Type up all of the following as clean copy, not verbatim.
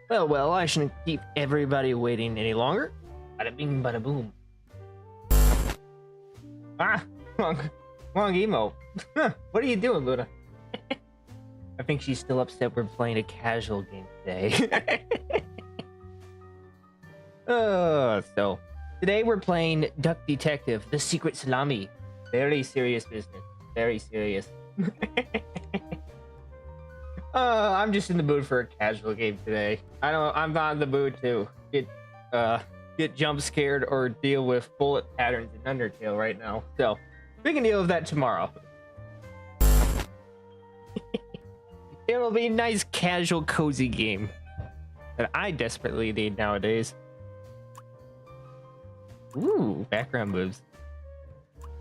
Well, I shouldn't keep everybody waiting any longer. Bada bing, bada boom. Ah, wrong emo. What are you doing, Luna? I think she's still upset we're playing a casual game today. So today we're playing Duck Detective, the Secret Salami. Very serious business. Very serious. I'm just in the mood for a casual game today. I'm not in the mood to get jump scared or deal with bullet patterns in Undertale right now. So we can deal with that tomorrow. It'll be a nice, casual, cozy game that I desperately need nowadays. Ooh, background moves.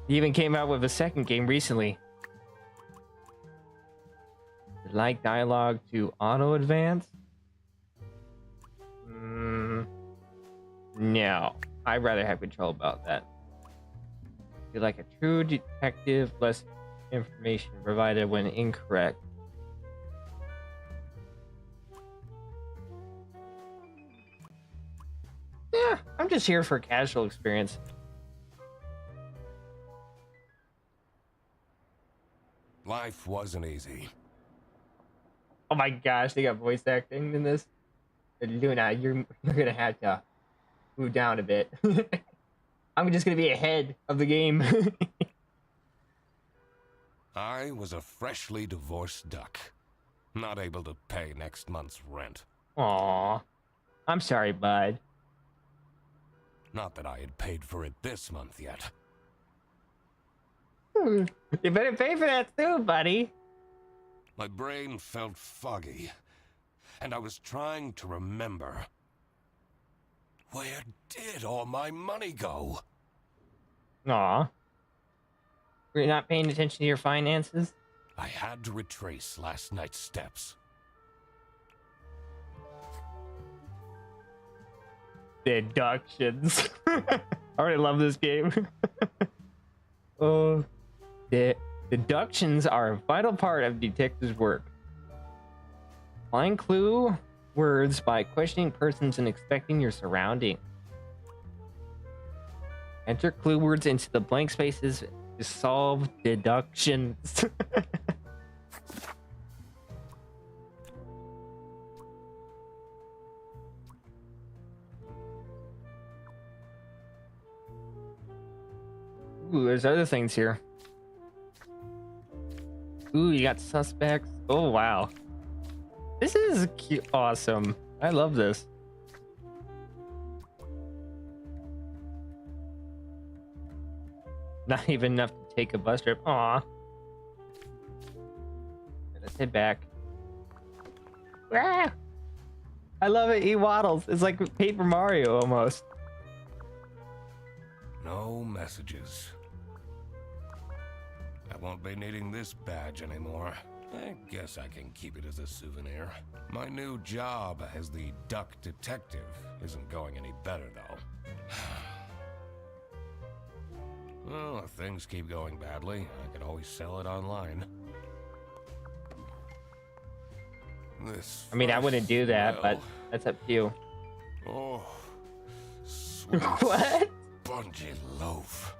He even came out with a second game recently. Like dialogue to auto advance? No, I'd rather have control about that. Be like a true detective, less information provided when incorrect. Yeah, I'm just here for a casual experience. Life wasn't easy. Oh my gosh, they got voice acting in this. Luna, you're gonna have to move down a bit. I'm just gonna be ahead of the game. I was a freshly divorced duck, not able to pay next month's rent. Aw, I'm sorry, bud. Not that I had paid for it this month yet. You better pay for that too, buddy. My brain felt foggy, and I was trying to remember. Where did all my money go? Aw. You're not paying attention to your finances? I had to retrace last night's steps. Deductions. I already love this game. Deductions are a vital part of detectives' work. Find clue words by questioning persons and expecting your surroundings. Enter clue words into the blank spaces to solve deductions. Ooh, there's other things here. Ooh, you got suspects. Oh, wow. This is cute. Awesome. I love this. Not even enough to take a bus trip. Aw. Let's head back. Ah! I love it. He waddles. It's like Paper Mario almost. No messages. I won't be needing this badge anymore. I guess I can keep it as a souvenir. My new job as the Duck Detective isn't going any better, though. Well, if things keep going badly, I can always sell it online. This I mean, I wouldn't do that, smell. but that's up to you. Oh, sweet What? spongy loaf.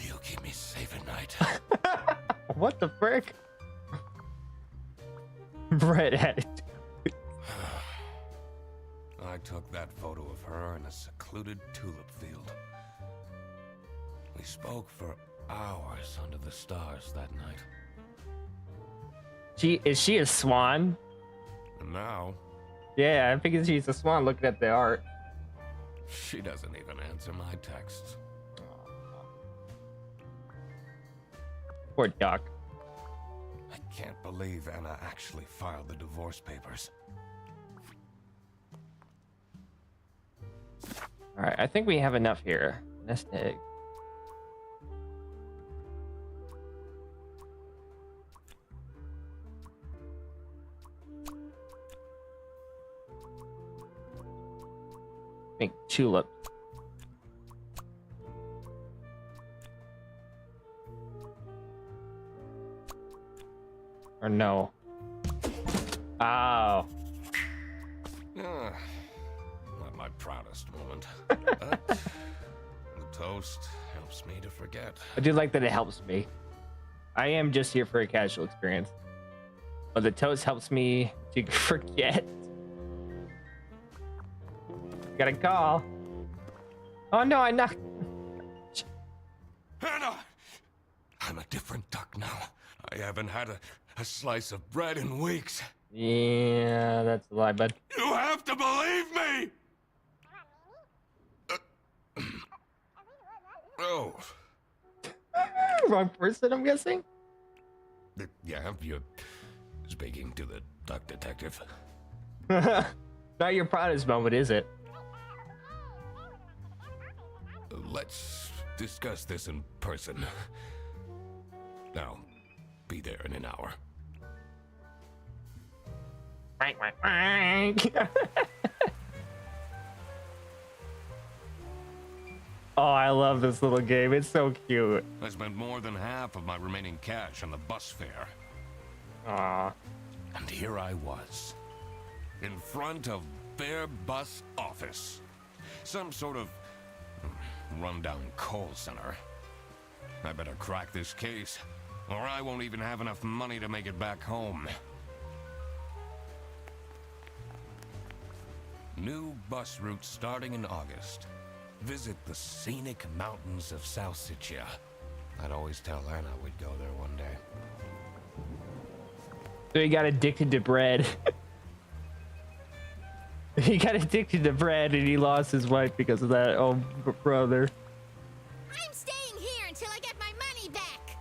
You keep me safe at night. What the frick? Red attitude. I took that photo of her in a secluded tulip field. We spoke for hours under the stars that night. Is she a swan? And now, Yeah, I figured she's a swan looking at the art. she doesn't even answer my texts. Poor duck. I can't believe Anna actually filed the divorce papers. Alright, I think we have enough here. Nest egg. Make tulip. Or no. Oh. Not my proudest moment. But the toast helps me to forget. I do like that it helps me. I am just here for a casual experience. But the toast helps me to forget. Got a call. Oh no, I knocked. Hannah! I'm a different duck now. I haven't had a slice of bread in weeks. Yeah, that's a lie, bud. You have to believe me! Oh. Wrong person, I'm guessing? Yeah, you're speaking to the duck detective. Not your proudest moment, is it? Let's discuss this in person. I'll be there in an hour. Oh, I love this little game. It's so cute. I spent more than half of my remaining cash on the bus fare. Aw. And here I was, in front of their bus office. Some sort of rundown call center. I better crack this case, or I won't even have enough money to make it back home. New bus route starting in August. Visit the scenic mountains of South Siccia. I'd always tell Anna we'd go there one day. So he got addicted to bread. He got addicted to bread and he lost his wife because of that. Oh, brother. I'm staying here until I get my money back.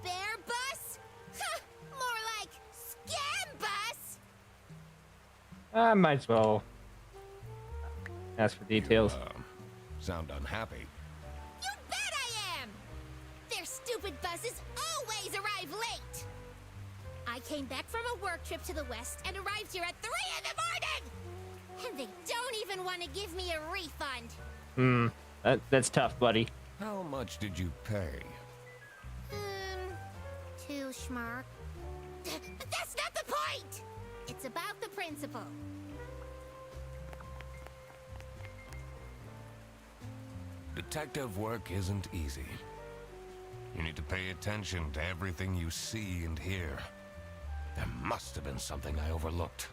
Bear bus? Huh, more like scam bus. I might as well ask for details. Sound unhappy. You bet I am. Their stupid buses always arrive late. I came back from a work trip to the west and arrived here at 3 in the morning. And they don't even want to give me a refund. That's tough, buddy. How much did you pay? 2 schmark. But that's not the point. It's about the principle. Detective work isn't easy. You need to pay attention to everything you see and hear. There must have been something I overlooked.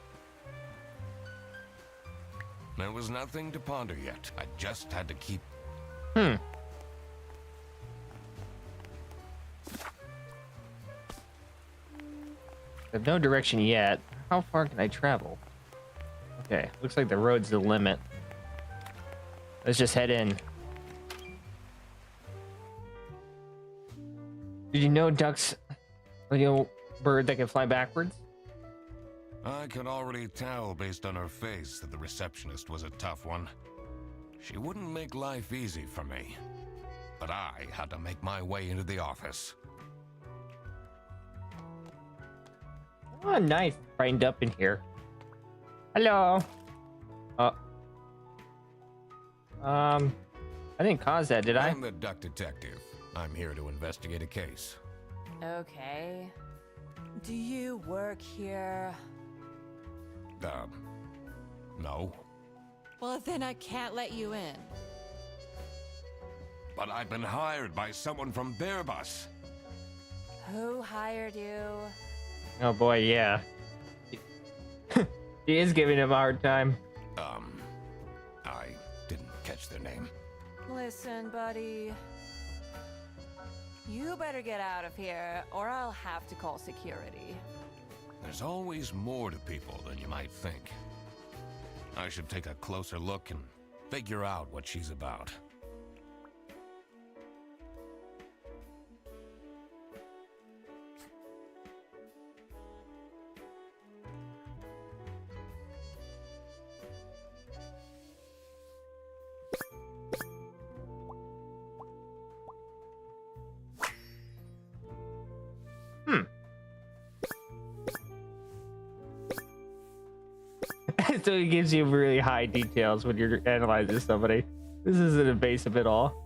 There was nothing to ponder yet. I just had to keep... I have no direction yet. How far can I travel? Okay, looks like the road's the limit. Let's just head in. Did you know ducks are the old bird that can fly backwards? I could already tell based on her face that the receptionist was a tough one. She wouldn't make life easy for me. But I had to make my way into the office. Oh, nice. Brightened up in here. Hello. I didn't cause that, did I? I'm the duck detective. I'm here to investigate a case. Okay. Do you work here? No. Well, then I can't let you in. But I've been hired by someone from their bus. Who hired you? Oh boy, yeah. He is giving him a hard time. I didn't catch their name. Listen, buddy. You better get out of here, or I'll have to call security. There's always more to people than you might think. I should take a closer look and figure out what she's about. So it gives you really high details when you're analyzing somebody. This isn't invasive at all.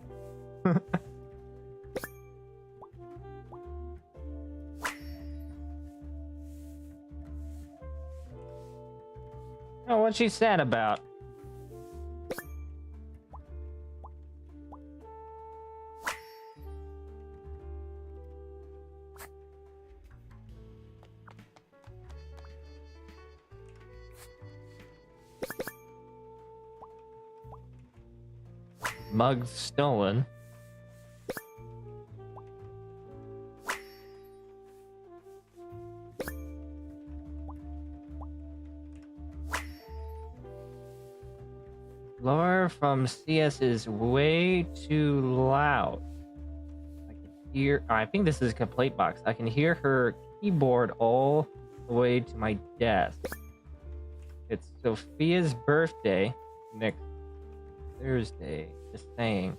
Oh, what's she sad about? Mug stolen. Laura from CS is way too loud. I can hear. I think this is a complaint box. I can hear her keyboard all the way to my desk. It's Sophia's birthday next Thursday. Just saying.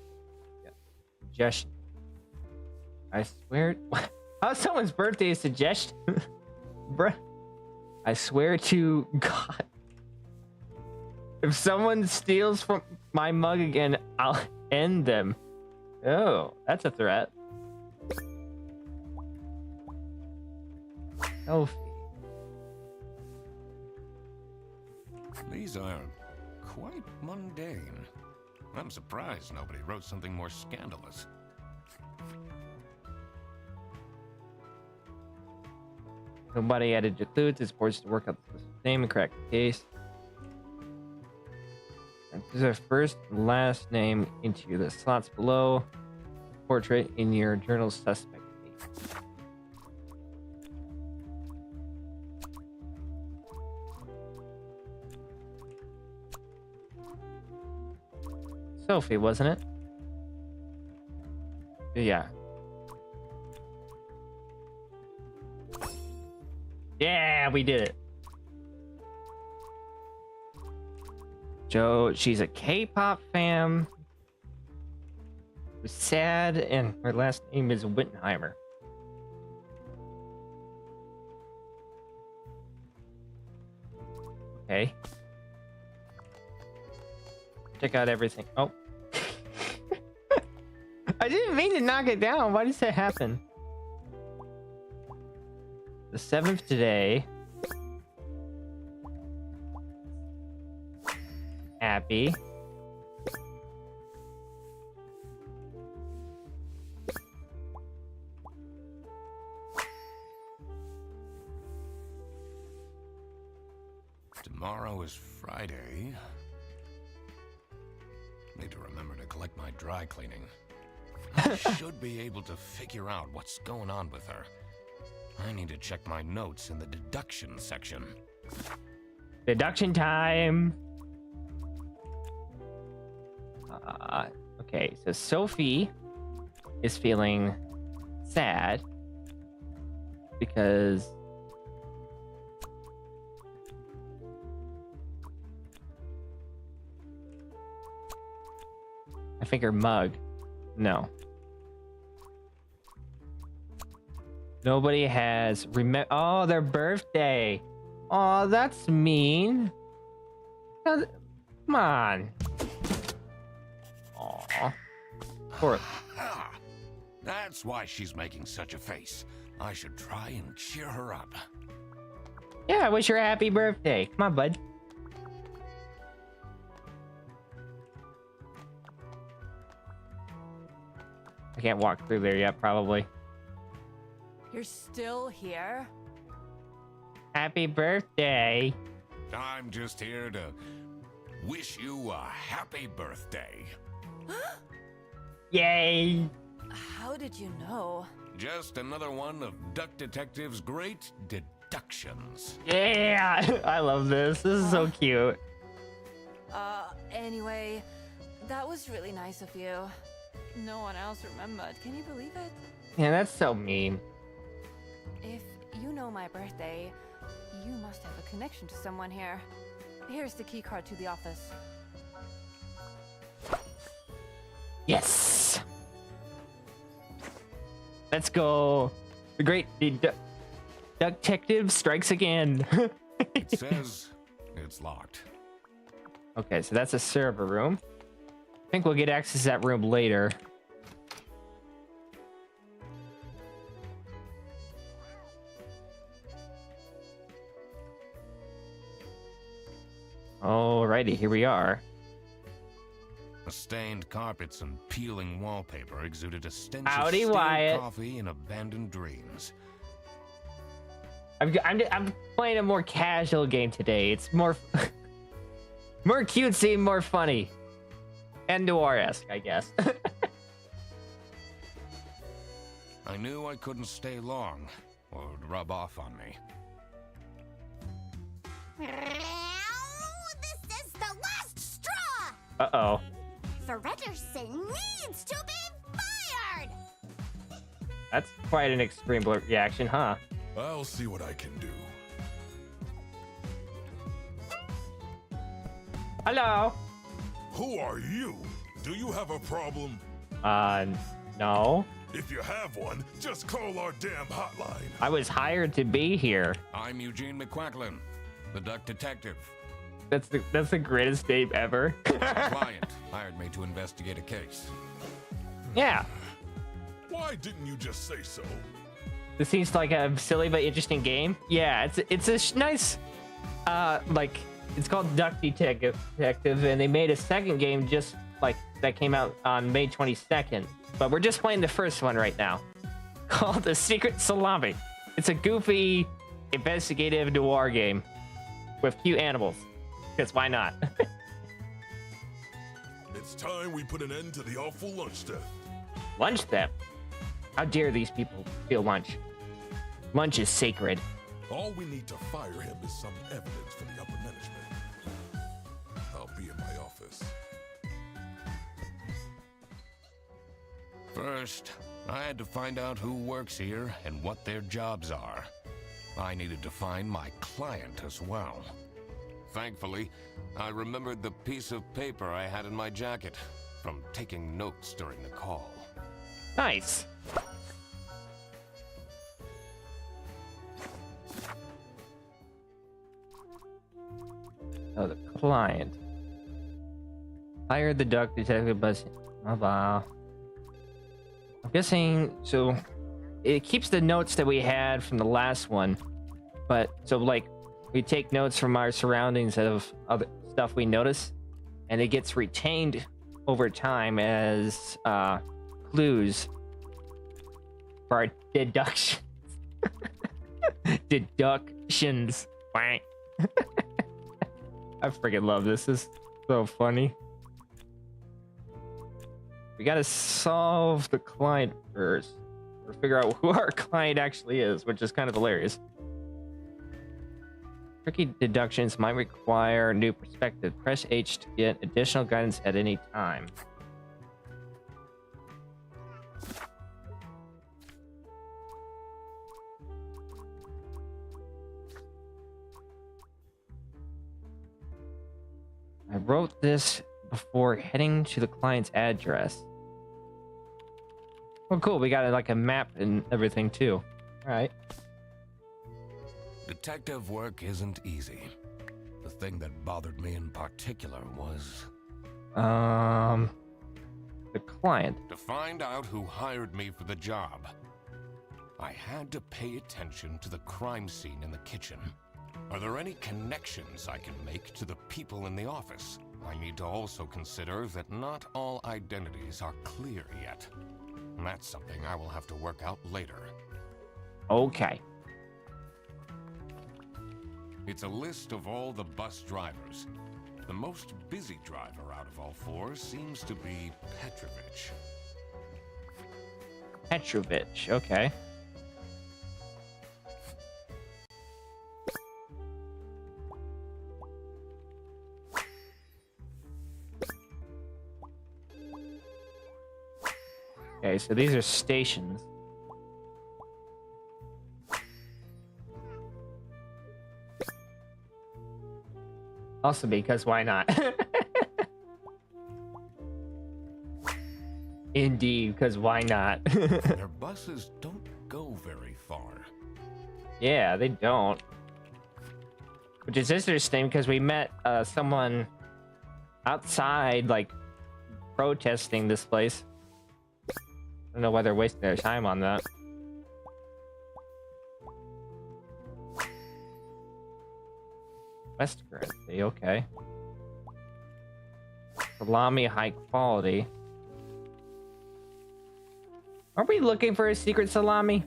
Yeah. Suggestion. I swear. How's someone's birthday a suggestion? Bruh. I swear to God. If someone steals from my mug again, I'll end them. Oh, that's a threat. Sophie. These are quite mundane. I'm surprised nobody wrote something more scandalous. Nobody added your clues. It's forced to work out the name and correct the case. Enter their first and last name into the slots below. Portrait in your journal suspect case. Sophie, wasn't it? Yeah. Yeah, we did it. Joe, she's a K-pop fan. Was sad, and her last name is Wittenheimer. Okay. Check out everything. Oh. I didn't mean to knock it down. Why does that happen? The 7th today. Happy. Tomorrow is Friday. Need to remember to collect my dry cleaning. I should be able to figure out what's going on with her. I need to check my notes in the deduction section. Deduction time. Okay, so Sophie is feeling sad because I think her mug. No. Nobody has oh, their birthday. Oh, that's mean. Come on. Aw. Poor. That's why she's making such a face. I should try and cheer her up. Yeah, I wish her a happy birthday. Come on, bud. I can't walk through there yet, probably. You're still here? Happy birthday. I'm just here to wish you a happy birthday. Yay. How did you know? Just another one of Duck Detective's great deductions. Yeah. I love this. This is so cute. Anyway, that was really nice of you. No one else remembered. Can you believe it? Yeah, that's so mean. If you know my birthday, you must have a connection to someone here. Here's the key card to the office. Yes. Let's go. The great detective strikes again. It says it's locked. Okay, so that's a server room. I think we'll get access to that room later. Alrighty, here we are. The stained carpets and peeling wallpaper exuded a stench Howdy, of stale Wyatt. coffee and abandoned dreams. I'm playing a more casual game today. It's more more cutesy, more funny, and noir-esque, I guess. I knew I couldn't stay long, or it would rub off on me. This is the last straw! Uh-oh. Fredderson needs to be fired! That's quite an extreme reaction, huh? I'll see what I can do. Hello. Who are you? Do you have a problem? No. If you have one, just call our damn hotline. I was hired to be here. I'm Eugene McQuacklin, the duck detective. That's the greatest name ever. My client hired me to investigate a case. Yeah. Why didn't you just say so? This seems like a silly but interesting game. Yeah, it's a nice, like, it's called Duck Detective, and they made a second game just like that came out on May 22nd. But we're just playing the first one right now, called The Secret Salami. It's a goofy, investigative noir game with cute animals. Because why not? It's time we put an end to the awful lunch death. Lunch theft? How dare these people steal lunch? Lunch is sacred. All we need to fire him is some evidence from the upper management. I'll be in my office. First, I had to find out who works here and what their jobs are. I needed to find my client as well. Thankfully, I remembered the piece of paper I had in my jacket from taking notes during the call. Nice. Oh, the client. Hired the duck detective, but blah blah. I'm guessing so. It keeps the notes that we had from the last one, but so like we take notes from our surroundings of other stuff we notice, and it gets retained over time as clues for our deductions. Deductions. I freaking love this. This is so funny. We gotta solve the client first, or figure out who our client actually is, which is kind of hilarious. Tricky deductions might require new perspective. Press H to get additional guidance at any time. I wrote this before heading to the client's address. Oh, cool. We got like a map and everything too. All right. Detective work isn't easy. The thing that bothered me in particular was... the client. to find out who hired me for the job. I had to pay attention to the crime scene in the kitchen. Are there any connections I can make to the people in the office? I need to also consider that not all identities are clear yet. And that's something I will have to work out later. Okay. It's a list of all the bus drivers. The most busy driver out of all four seems to be Petrovich. Petrovich. Okay. Okay, so these are stations. Also because why not? Indeed, because why not? Their buses don't go very far. Yeah, they don't. Which is interesting because we met someone outside, like, protesting this place. I don't know why they're wasting their time on that. West currency, okay. Salami high quality. Are we looking for a secret salami?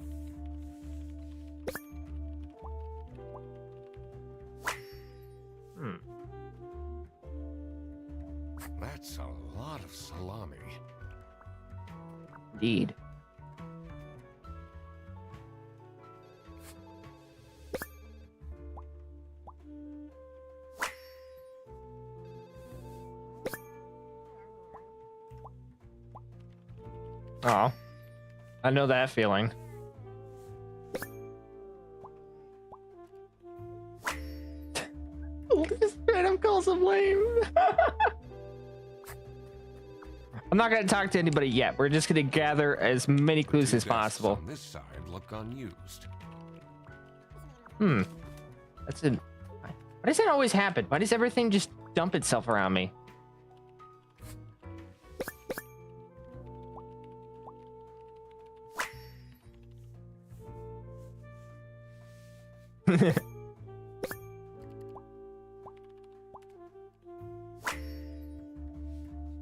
That's a lot of salami. Indeed. Oh, I know that feeling. Just random calls him lame. I'm not gonna talk to anybody yet. We're just gonna gather as many clues as possible. On this side look unused. That's it. Why does that always happen? Why does everything just dump itself around me?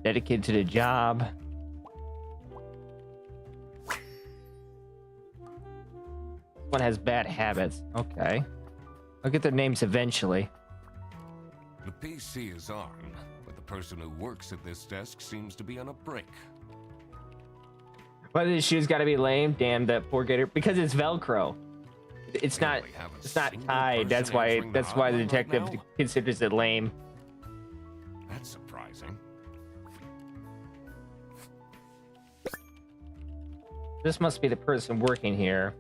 Dedicated to the job. One has bad habits. Okay. I'll get their names eventually. The PC is on, but the person who works at this desk seems to be on a break. Why the shoes gotta be lame? Damn, that poor gator. Because it's Velcro. It's not. Really have a It's not single tied. That's person why. answering That's why the hotline right detective now? considers it lame. That's surprising. This must be the person working here.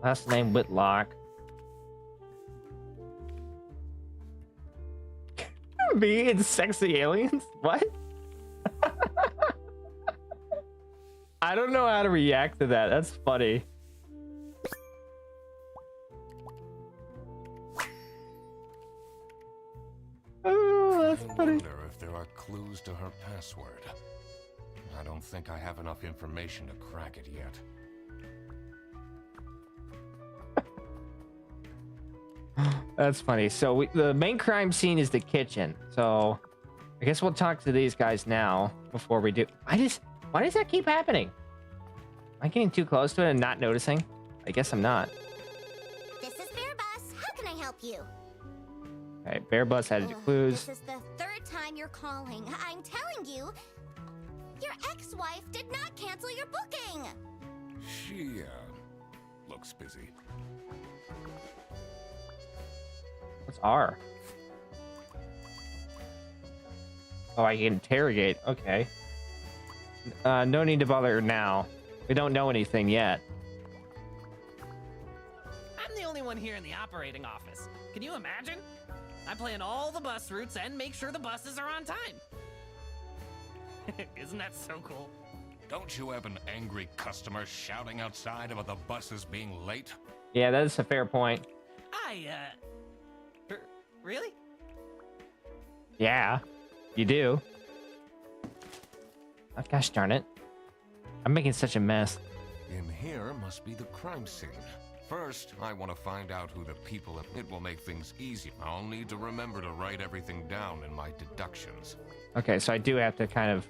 Last name Whitlock. Me and sexy aliens? What? I don't know how to react to that. That's funny. Oh, that's I funny. wonder if there are clues to her password. I don't think I have enough information to crack it yet. That's funny. So the main crime scene is the kitchen. So I guess we'll talk to these guys now before we do. Why does that keep happening? Am I getting too close to it and not noticing? I guess I'm not. This is Bear Bus. How can I help you? Okay, Bear Bus added to clues. This is the third time you're calling. I'm telling you, your ex-wife did not cancel your booking. She, looks busy. What's R? Oh, I can interrogate. Okay. No need to bother now. We don't know anything yet. I'm the only one here in the operating office. Can you imagine? I plan all the bus routes and make sure the buses are on time. Isn't that so cool? Don't you have an angry customer shouting outside about the buses being late? Yeah, that's a fair point. Really? Yeah, you do. Oh, gosh darn it. I'm making such a mess. In here must be the crime scene. First, I want to find out who the people... It will make things easy. I'll need to remember to write everything down in my deductions. Okay, so I do have to kind of...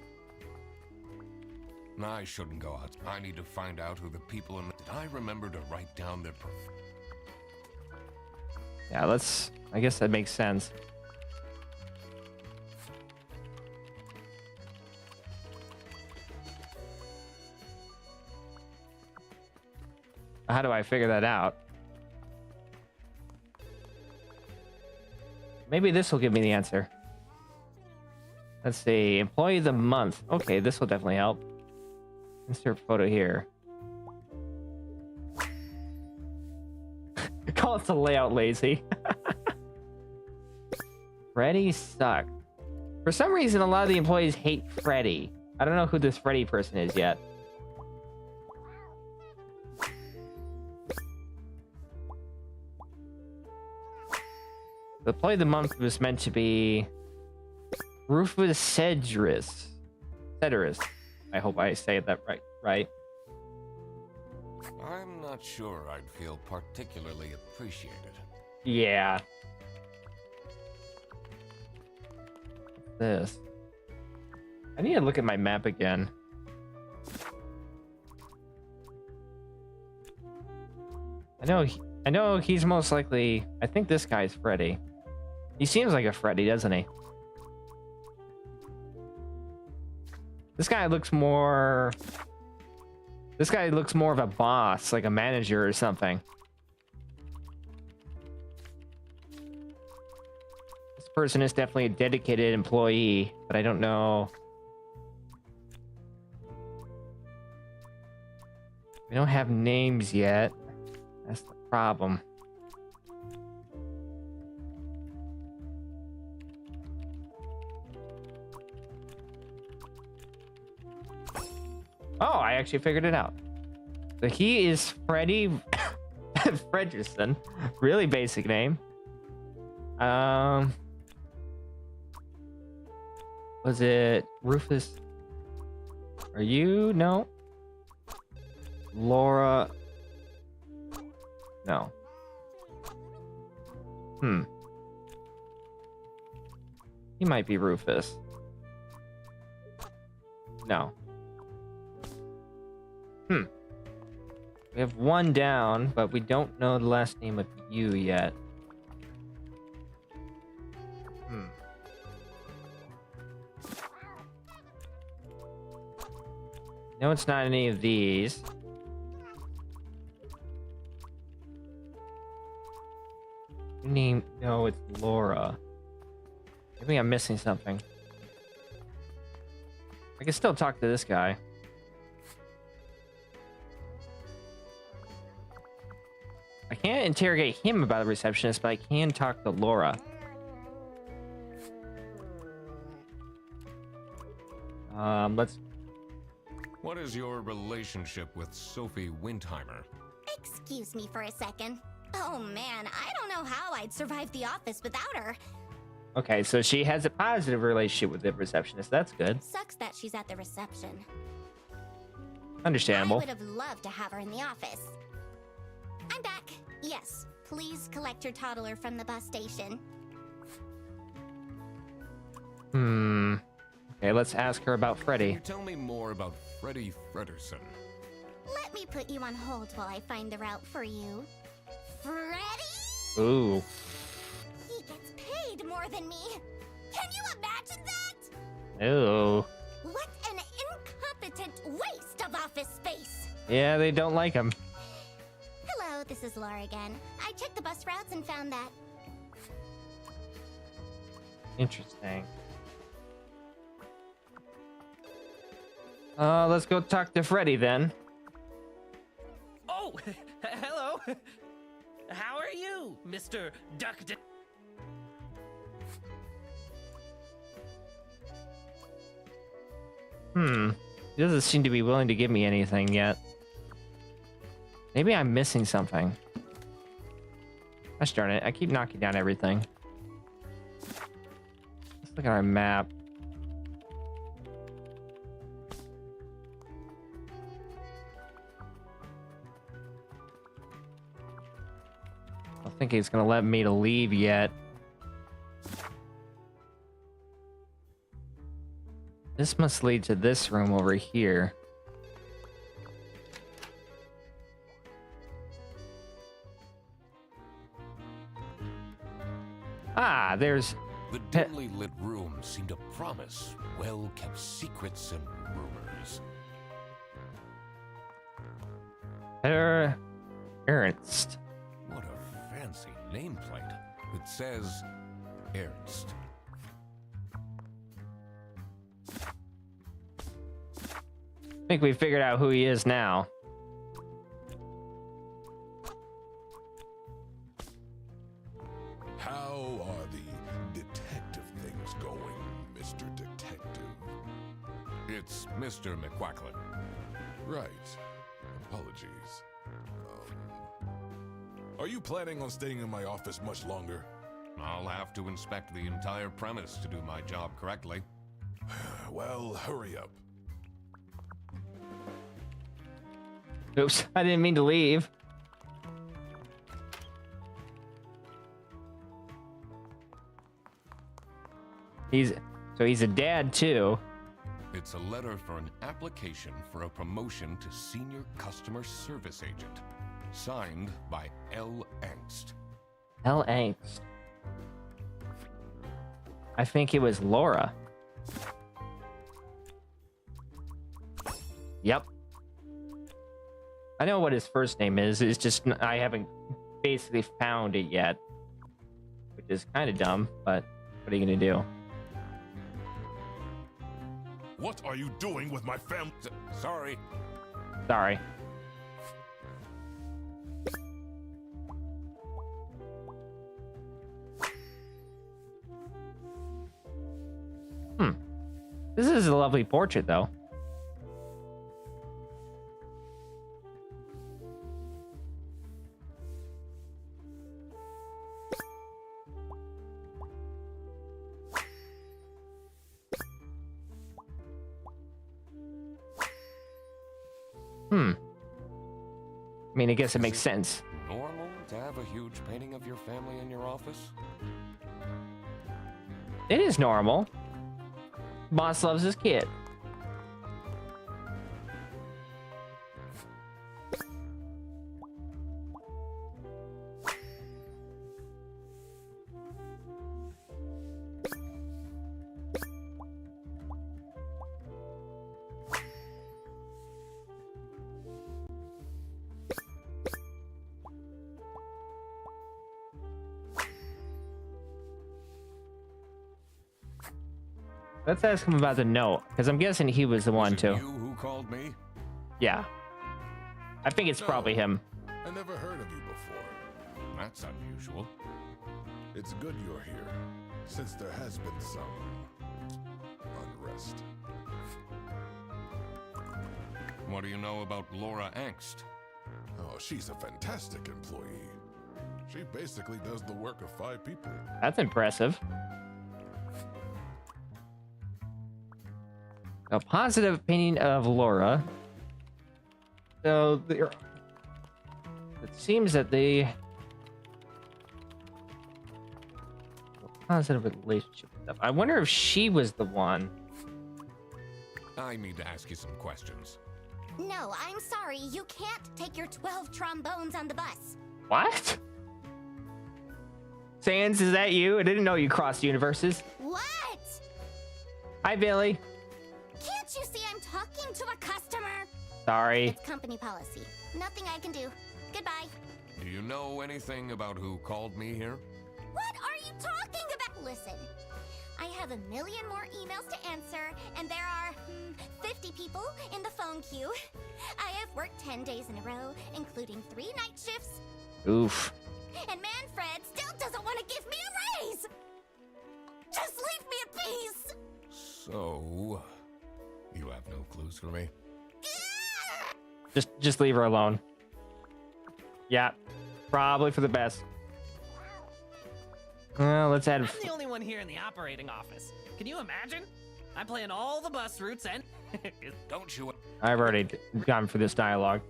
I shouldn't go out. I need to find out who the people in... Did I remember to write down their... Yeah, let's... I guess that makes sense. How do I figure that out? Maybe this will give me the answer. Let's see. Employee of the month. Okay, this will definitely help. Insert photo here. Call it the layout lazy. Freddy sucked. For some reason, a lot of the employees hate Freddy. I don't know who this Freddy person is yet. The employee of the month was meant to be Rufus Cedrus. I hope I say that right. I'm not sure I'd feel particularly appreciated. Yeah. What's this? I need to look at my map again. I know he's most likely. I think this guy's Freddy. He seems like a Freddy, doesn't he? This guy looks more. This guy looks more of a boss, like a manager or something. This person is definitely a dedicated employee, but I don't know. We don't have names yet. That's the problem. Oh, I actually figured it out. So he is Freddy Fredrickson. Really basic name. Was it Rufus? Are you? No. Laura. No. He might be Rufus. No. We have one down, but we don't know the last name of you yet. No, it's not any of these. Name? No, it's Laura. Maybe I'm missing something. I can still talk to this guy. I can't interrogate him about the receptionist, but I can talk to Laura. Let's... What is your relationship with Sophie Windheimer? Excuse me for a second. Oh man, I don't know how I'd survive the office without her. Okay, so she has a positive relationship with the receptionist. That's good. Sucks that she's at the reception. Understandable. I would have loved to have her in the office. I'm back. Yes, please collect your toddler from the bus station. Okay, let's ask her about Can Freddy. you tell me more about Freddy Frederson? Let me put you on hold while I find the route for you. Freddy? Ooh. He gets paid more than me. Can you imagine that? Ooh. What an incompetent waste of office space. Yeah, they don't like him. Hello, this is Laura again. I checked the bus routes and found that. Interesting. Let's go talk to Freddy then. Oh, hello. How are you, Mr. Duck? He doesn't seem to be willing to give me anything yet. Maybe I'm missing something. Gosh darn it, I keep knocking down everything. Let's look at our map. I don't think he's gonna let me to leave yet. This must lead to this room over here. Ah, there's... The dimly lit room seemed to promise well-kept secrets and rumors. Herr Ernst. What a fancy nameplate. It says Ernst. I think we figured out who he is now. How are the detective things going, Mr. Detective? It's Mr. McQuacklin. Right. Apologies. Are you planning on staying in my office much longer? I'll have to inspect the entire premise to do my job correctly. Well, hurry up. Oops, I didn't mean to leave. He's a dad too. It's a letter for an application for a promotion to senior customer service agent. Signed by L. Angst. L. Angst. I think it was Laura. Yep. I know what his first name is. It's just I haven't basically found it yet. Which is kind of dumb, but what are you going to do? What are you doing with my family? Sorry. Sorry. This is a lovely portrait, though. I mean, I guess it makes sense. Normal to have a huge painting of your family in your office? It is normal. Boss loves his kid. Let's ask him about the note, because I'm guessing he was the one Was it too. you who called me? Yeah. I think it's probably him. I never heard of you before. That's unusual. It's good you're here, since there has been some unrest. What do you know about Laura Angst? Oh, she's a fantastic employee. She basically does the work of 5 people. That's impressive. A positive opinion of Laura. So it seems that they positive relationship stuff. I wonder if she was the one. I need to ask you some questions. No, I'm sorry. You can't take your 12 trombones on the bus. What? Sans, is that you? I didn't know you crossed universes. What? Hi, Billy. Can't you see I'm talking to a customer? Sorry. It's company policy. Nothing I can do. Goodbye. Do you know anything about who called me here? What are you talking about? Listen, I have a million more emails to answer, and there are 50 people in the phone queue. I have worked 10 days in a row, including 3 night shifts, Oof. and Manfred still doesn't want to give me a raise! Just leave me in peace! So, you have no clues for me? Just leave her alone. Yeah, probably for the best. Well, let's add. I'm the only one here in the operating office. Can you imagine? I'm playing all the bus routes and... Don't you... I've already gone for this dialogue.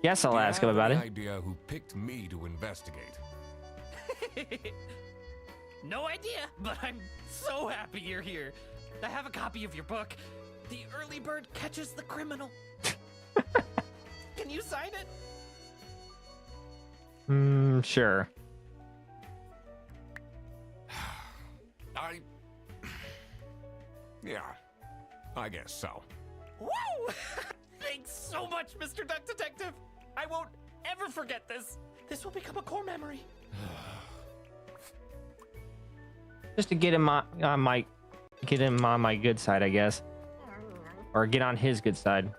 Guess I'll ask him about it. Idea who picked me to investigate? No idea, but I'm so happy you're here. I have a copy of your book. The Early Bird Catches the Criminal. Can you sign it? Sure. Yeah, I guess so. Woo! Thanks so much, Mr. Duck Detective. I won't ever forget this. This will become a core memory. Just to get him on my good side, I guess, or get on his good side.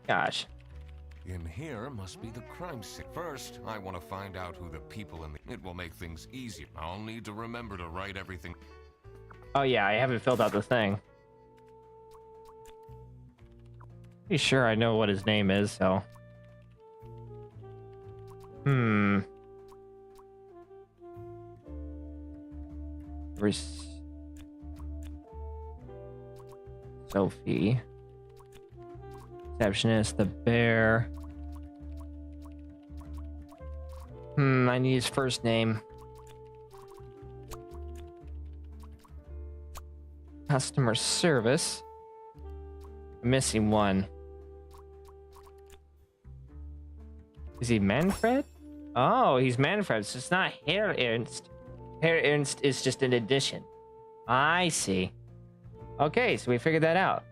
Gosh. In here must be the crime scene. First, I want to find out who the people in the... It will make things easier. I'll need to remember to write everything. Oh yeah, I haven't filled out the thing. Pretty sure I know what his name is, so. Sophie. Receptionist, the bear. I need his first name. Customer service. I'm missing one. Is he Manfred? Oh, he's Manfred. So it's not Herr Ernst. Herr Ernst is just an addition. I see. Okay, so we figured that out.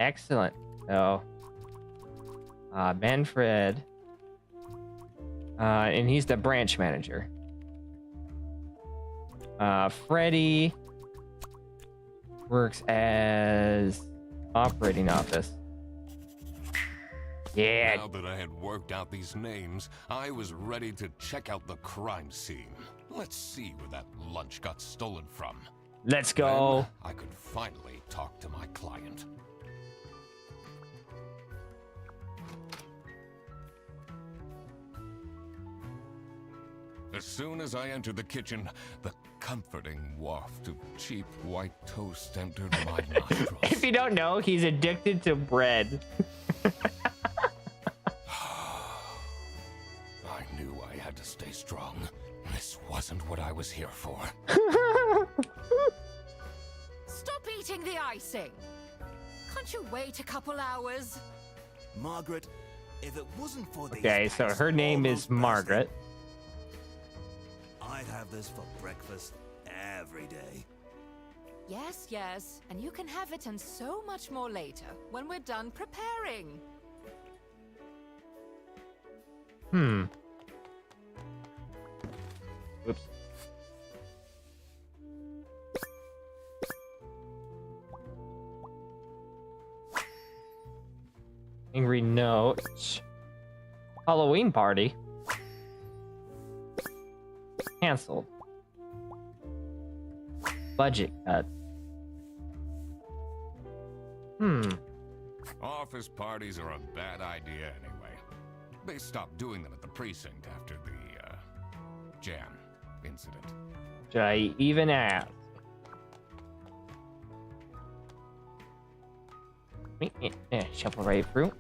Excellent. So, Manfred. And he's the branch manager. Freddy works as operating office. Yeah. Now that I had worked out these names, I was ready to check out the crime scene. Let's see where that lunch got stolen from. Let's go. Then I could finally talk to my client. As soon as I entered the kitchen, the comforting waft of cheap white toast entered my nostrils. If you don't know, he's addicted to bread. I knew I had to stay strong. This wasn't what I was here for. Stop eating the icing. Can't you wait a couple hours? Margaret, if it wasn't for these Okay, so her name is Margaret. I'd have this for breakfast every day. Yes, yes. And you can have it and so much more later when we're done preparing. Whoops. Angry note. Halloween party. Cancelled. Budget cut. Office parties are a bad idea anyway. They stopped doing them at the precinct after the, jam incident. Should I even ask? Shuffle right through.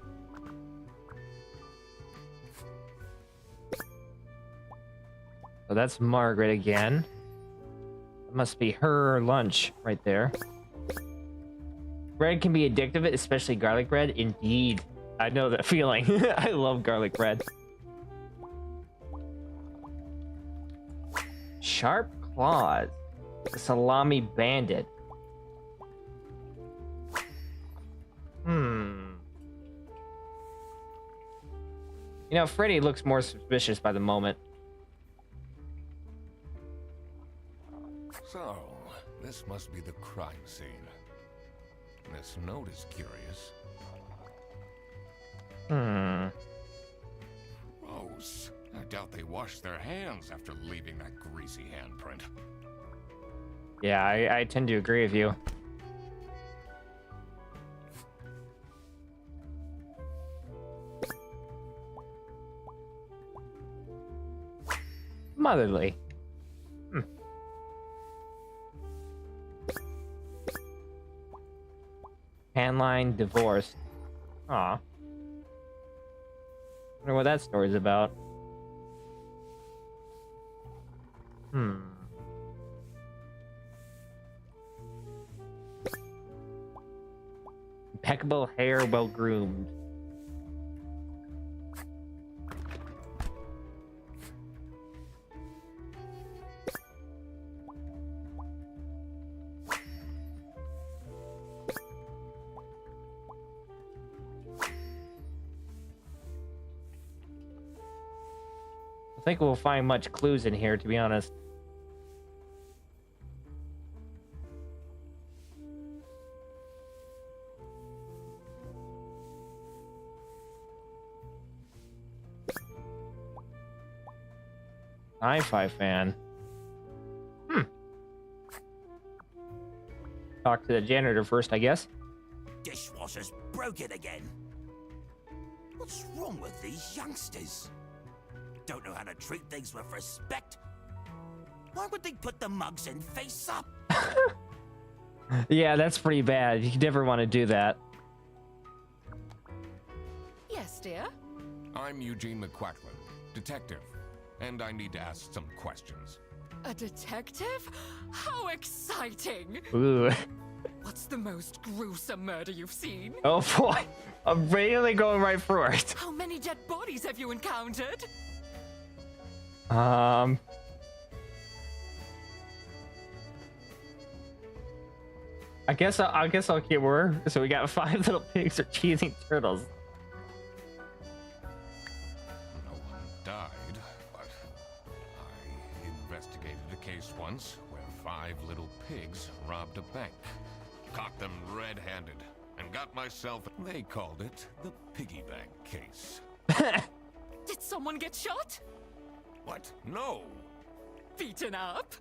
So that's Margaret again. That must be her lunch right there. Bread can be addictive, especially garlic bread. Indeed. I know that feeling. I love garlic bread. Sharp claws. The salami bandit. You know, Freddy looks more suspicious by the moment. So, this must be the crime scene. This note is curious. Gross. I doubt they washed their hands after leaving that greasy handprint. Yeah, I tend to agree with you. Motherly. Handline divorced. Aw. Wonder what that story's about. Impeccable hair, well groomed. I think we'll find much clues in here, to be honest. Sci-fi fan. Talk to the janitor first, I guess. Dishwasher's broken again. What's wrong with these youngsters? Don't know how to treat things with respect. Why would they put the mugs in face up? Yeah, that's pretty bad. You never want to do that. Yes, dear. I'm Eugene McQuacklin, detective, and I need to ask some questions. A detective? How exciting! Ooh. What's the most gruesome murder you've seen? Oh boy. I'm really going right through it. How many dead bodies have you encountered? I guess I'll keep her. So we got 5 little pigs or teething turtles. No one died, but I investigated a case once where 5 little pigs robbed a bank. Caught them red-handed and got myself... They called it the piggy bank case. Did someone get shot? What? No! Beaten up?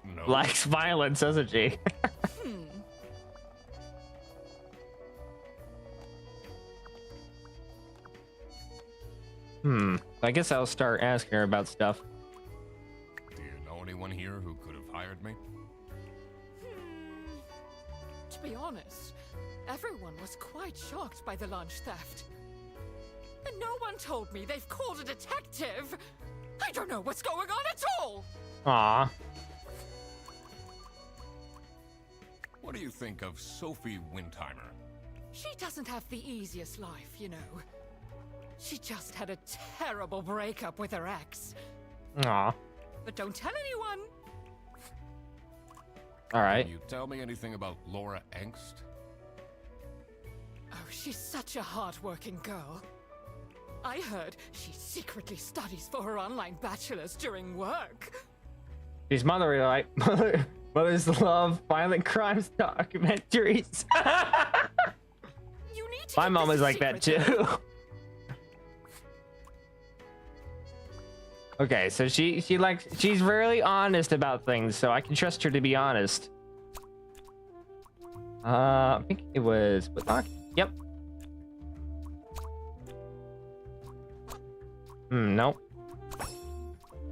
No. Likes violence, doesn't she? I guess I'll start asking her about stuff. Do you know anyone here who could have hired me? To be honest, everyone was quite shocked by the lunch theft. And no one told me they've called a detective! I don't know what's going on at all! Aw. What do you think of Sophie Windheimer? She doesn't have the easiest life, you know. She just had a terrible breakup with her ex. Aw. But don't tell anyone! Alright. Can you tell me anything about Laura Angst? Oh, she's such a hard-working girl. I heard she secretly studies for her online bachelor's during work. She's Mothers love violent crimes documentaries. You need to My keep mom this is a like that secret, too. though. Okay, so she's really honest about things, so I can trust her to be honest. I think it was Whitlock. Yep. Nope.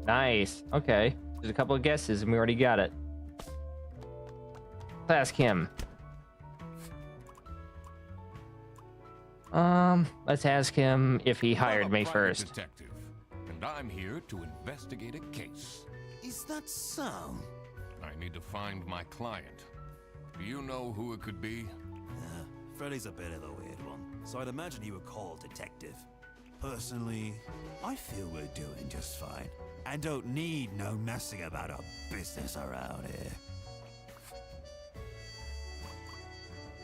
Nice. Okay. There's a couple of guesses and we already got it. Let's ask him. Let's ask him if he hired I'm a me private first. detective, and I'm here to investigate a case. Is that so? I need to find my client. Do you know who it could be? Freddy's a bit of a weird one, so I'd imagine you would call detective. Personally, I feel we're doing just fine, and don't need no messing about our business around here.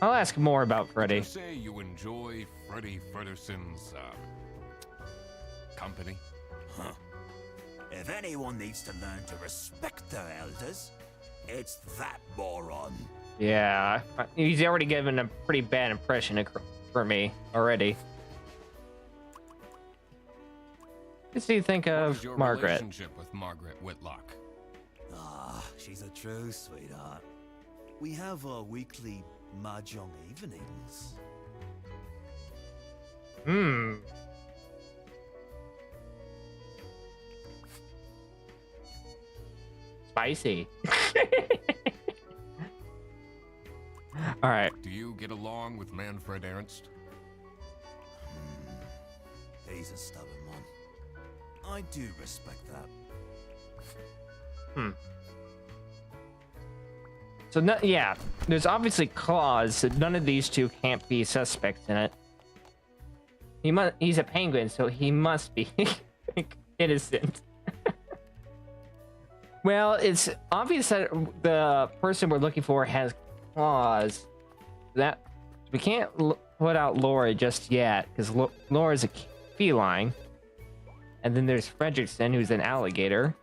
I'll ask more about Freddy. You say you enjoy Freddy Fredderson's, company? Huh. If anyone needs to learn to respect their elders, it's that moron. Yeah, he's already given a pretty bad impression for me already. What do you think What of is your Margaret? relationship with Margaret Whitlock? Ah, she's a true sweetheart. We have our weekly mahjong evenings. Spicy. All right. Do you get along with Manfred Ernst? He's a stubborn one. I do respect that. So no, yeah, there's obviously clause, so none of these two can't be suspects in it. He's a penguin, so he must be innocent. Well, it's obvious that the person we're looking for has claws. That we can't put out Laura just yet because Laura's a feline, and then there's Fredrickson, who's an alligator.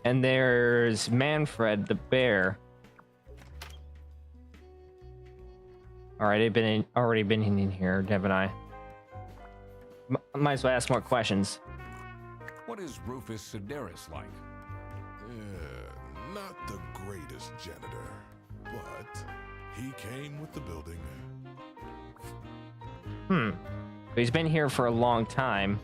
And there's Manfred the bear. All right, I've already been in here, haven't I? Might as well ask more questions. What is Rufus Sedaris like? Not the greatest janitor, but he came with the building. But he's been here for a long time.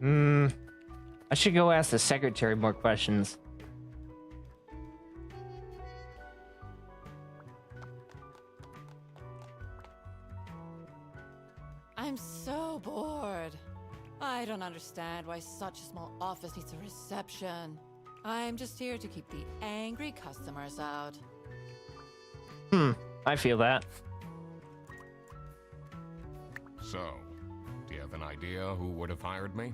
I should go ask the secretary more questions. I'm so bored. I don't understand why such a small office needs a reception. I'm just here to keep the angry customers out. I feel that. So, do you have an idea who would have hired me?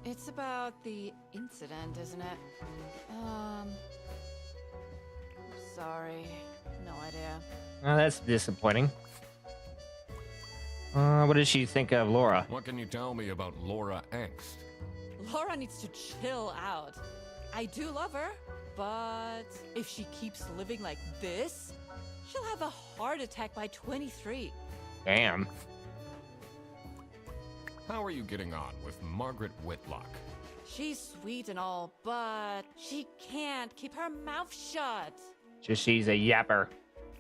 It's about the incident, isn't it? Sorry. No idea. Oh, that's disappointing. What did she think of Laura? What can you tell me about Laura Angst? Laura needs to chill out. I do love her, but if she keeps living like this, she'll have a heart attack by 23. Damn. How are you getting on with Margaret Whitlock? She's sweet and all, but she can't keep her mouth shut. Just she's a yapper.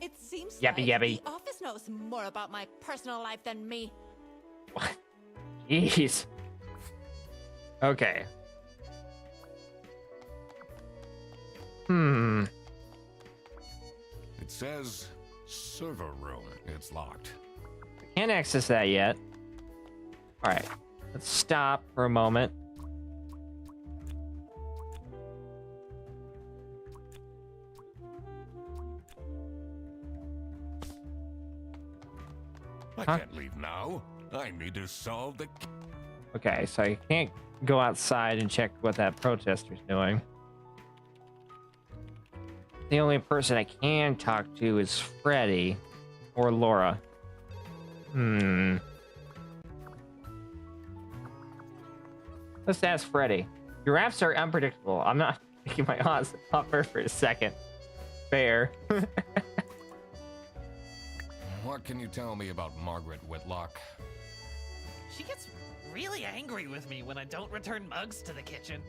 It seems Yappy, like yappy. the office knows more about my personal life than me. What? Jeez. Okay. It says server room. It's locked. Can't access that yet. All right. Let's stop for a moment. I can't leave now. I need to solve the... Okay, so I can't go outside and check what that protester's doing. The only person I can talk to is Freddy or Laura. Let's ask Freddy. Giraffes are unpredictable. I'm not taking my odds off her for a second. Fair. What can you tell me about Margaret Whitlock? She gets really angry with me when I don't return mugs to the kitchen.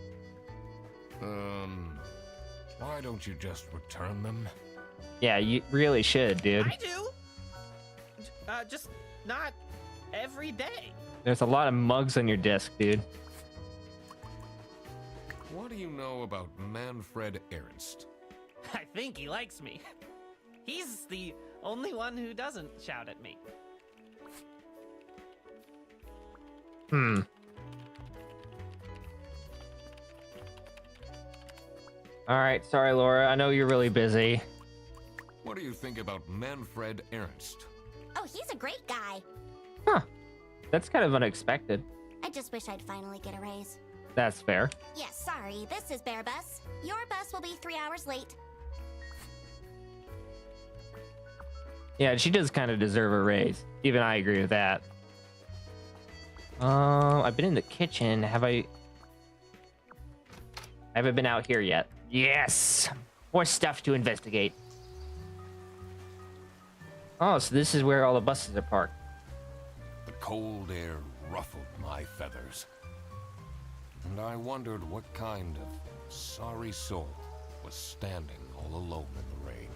Why don't you just return them? Yeah, you really should, dude. I do. Just not every day. There's a lot of mugs on your desk, dude. What do you know about Manfred Ernst? I think he likes me. He's the only one who doesn't shout at me. All right, sorry, Laura. I know you're really busy. What do you think about Manfred Ernst? Oh, he's a great guy. Huh. That's kind of unexpected. I just wish I'd finally get a raise. That's fair. Yes, sorry, this is Bear Bus. Your bus will be 3 hours late. Yeah, she does kind of deserve a raise. Even I agree with that. I've been in the kitchen. I haven't been out here yet. Yes! More stuff to investigate. Oh, so this is where all the buses are parked. The cold air ruffled my feathers. And I wondered what kind of sorry soul was standing all alone in the rain.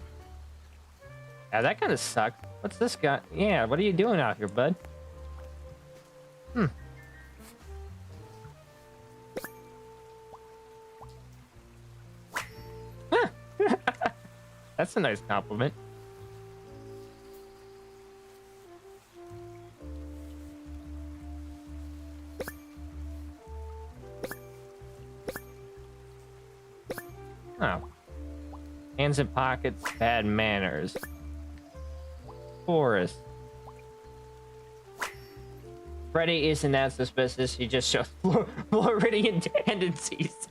Yeah, that kind of sucked. What's this guy? Yeah, what are you doing out here, bud? That's a nice compliment. Oh. Hands in pockets, bad manners. Forest. Freddy isn't that suspicious. He just shows Floridian tendencies.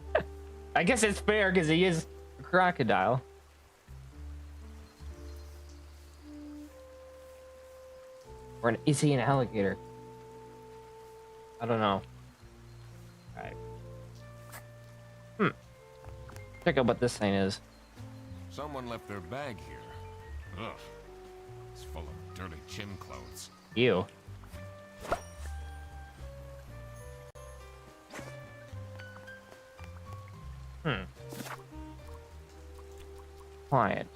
I guess it's fair because he is a crocodile. Or is he an alligator? I don't know. Alright. Check out what this thing is. Someone left their bag here. Ugh. It's full of dirty gym clothes. Ew. Quiet.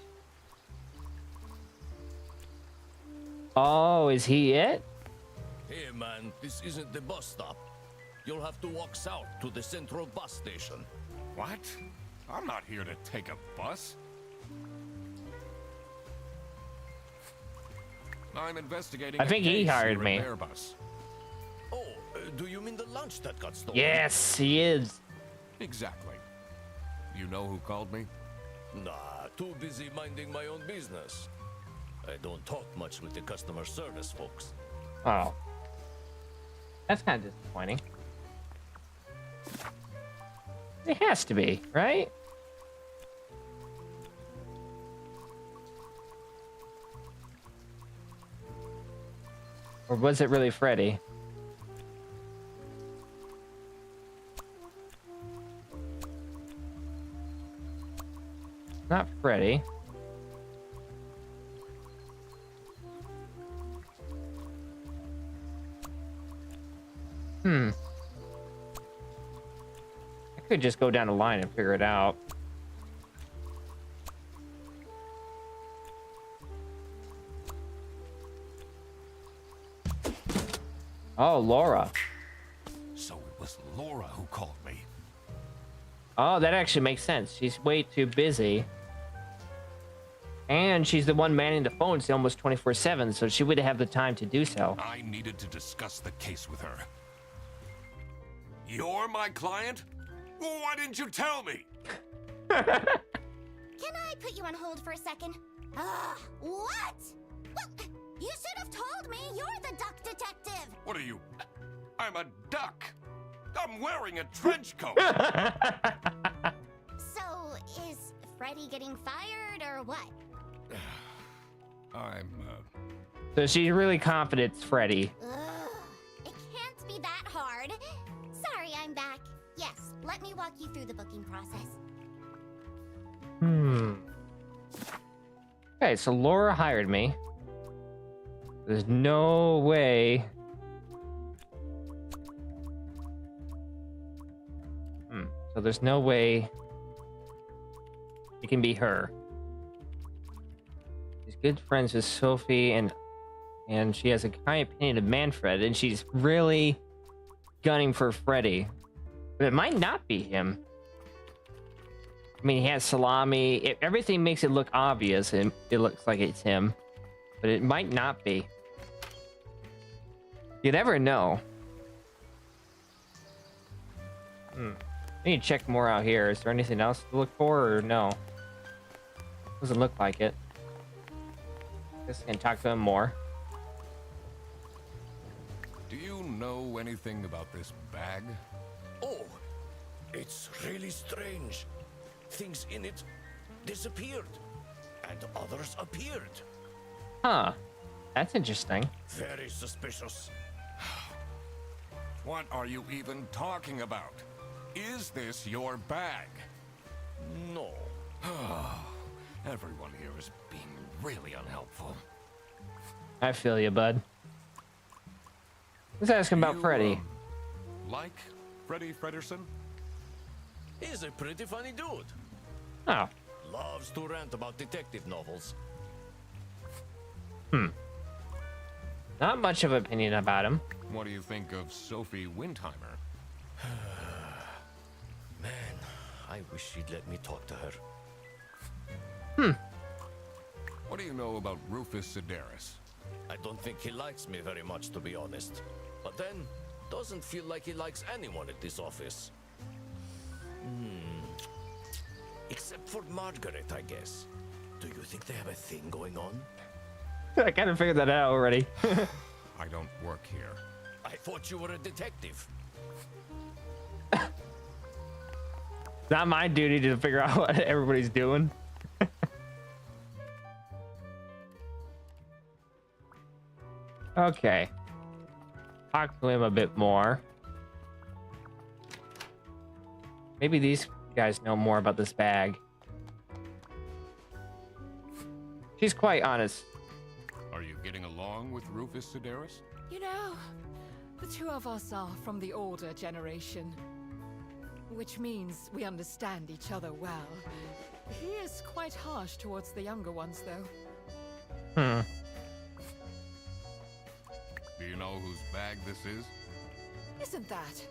Oh, is he it? Hey man, this isn't the bus stop. You'll have to walk south to the central bus station. What? I'm not here to take a bus. I'm investigating. I think he hired me. Bus. lunch that got stolen. Yes, he is. Exactly. You know who called me? Nah, too busy minding my own business. I don't talk much with the customer service folks. Oh. That's kind of disappointing. It has to be, right? Or was it really Freddy? Not Freddy. I could just go down the line and figure it out. Oh, Laura. So it was Laura who called me. Oh, that actually makes sense. She's way too busy. And she's the one manning the phones almost 24/7, so she would have the time to do so. I needed to discuss the case with her. You're my client? Why didn't you tell me? Can I put you on hold for a second? What? Well, you should have told me you're the duck detective. What are you? I'm a duck. I'm wearing a trench coat. So, is Freddy getting fired or what? So she's really confident it's Freddy. Ugh, it can't be that hard. Sorry, I'm back. Yes, let me walk you through the booking process. Okay, so Laura hired me. There's no way. So there's no way it can be her. She's good friends with Sophie, and she has a high opinion of Manfred, and she's really gunning for Freddy. But it might not be him. I mean, he has salami. Everything makes it look obvious, and it looks like it's him. But it might not be. You never know. I need to check more out here. Is there anything else to look for, or no? Doesn't look like it. Guess I can talk to him more. Do you know anything about this bag? Oh, it's really strange. Things in it disappeared, and others appeared. Huh. That's interesting. Very suspicious. What are you even talking about? Is this your bag? No. Everyone here is being really unhelpful. I feel you, bud. Let's ask him about You, Freddy. Like Freddy Fredersen? He's a pretty funny dude. Oh. Loves to rant about detective novels. Not much of an opinion about him. What do you think of Sophie Windheimer? Man, I wish she'd let me talk to her. What do you know about Rufus Sedaris? I don't think he likes me very much, to be honest. But then, doesn't feel like he likes anyone at this office. Except for Margaret, I guess. Do you think they have a thing going on? I kind of figured that out already. I don't work here. I thought you were a detective. Not my duty to figure out what everybody's doing. Okay. Talk to him a bit more. Maybe these guys know more about this bag. She's quite honest. Are you getting along with Rufus Sedaris? You know, the two of us are from the older generation, which means we understand each other well. He is quite harsh towards the younger ones, though. Do you know whose bag this is? Isn't that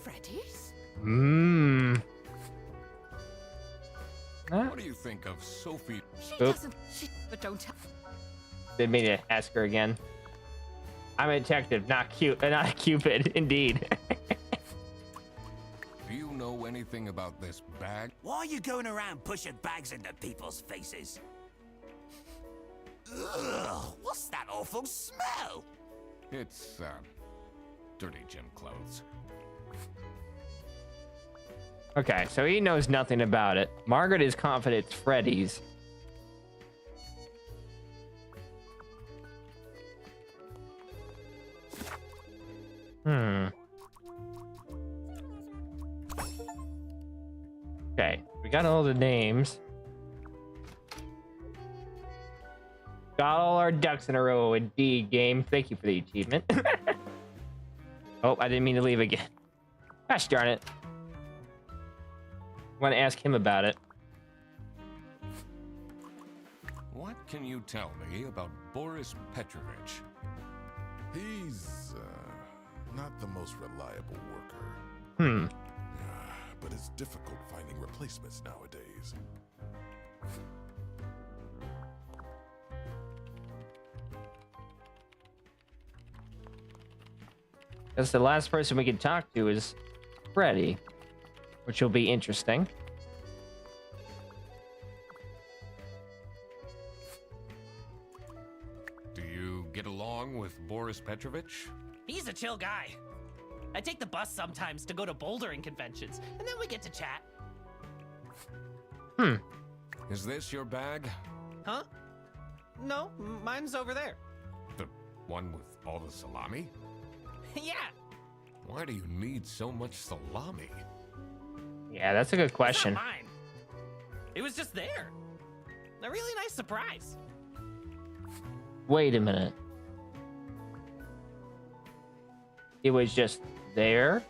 Freddy's? What do you think of Sophie? She doesn't. But don't tell. Didn't mean to ask her again. I'm a detective, not not a Cupid, indeed. Do you know anything about this bag? Why are you going around pushing bags into people's faces? Ugh, what's that awful smell? It's, dirty gym clothes. Okay, so he knows nothing about it. Margaret is confident it's Freddy's. Okay, we got all the names. Got all our ducks in a row, indeed, game. Thank you for the achievement. Oh, I didn't mean to leave again. Gosh darn it. I want to ask him about it. What can you tell me about Boris Petrovich? He's not the most reliable worker. But it's difficult finding replacements nowadays. Because the last person we can talk to is Freddy, which will be interesting. Do you get along with Boris Petrovich? He's a chill guy. I take the bus sometimes to go to bouldering conventions, and then we get to chat. Is this your bag? Huh? No, mine's over there. The one with all the salami? Yeah. Why do you need so much salami? Yeah, that's a good It's question. not mine. It was just there. A really nice surprise. Wait a minute. It was just there?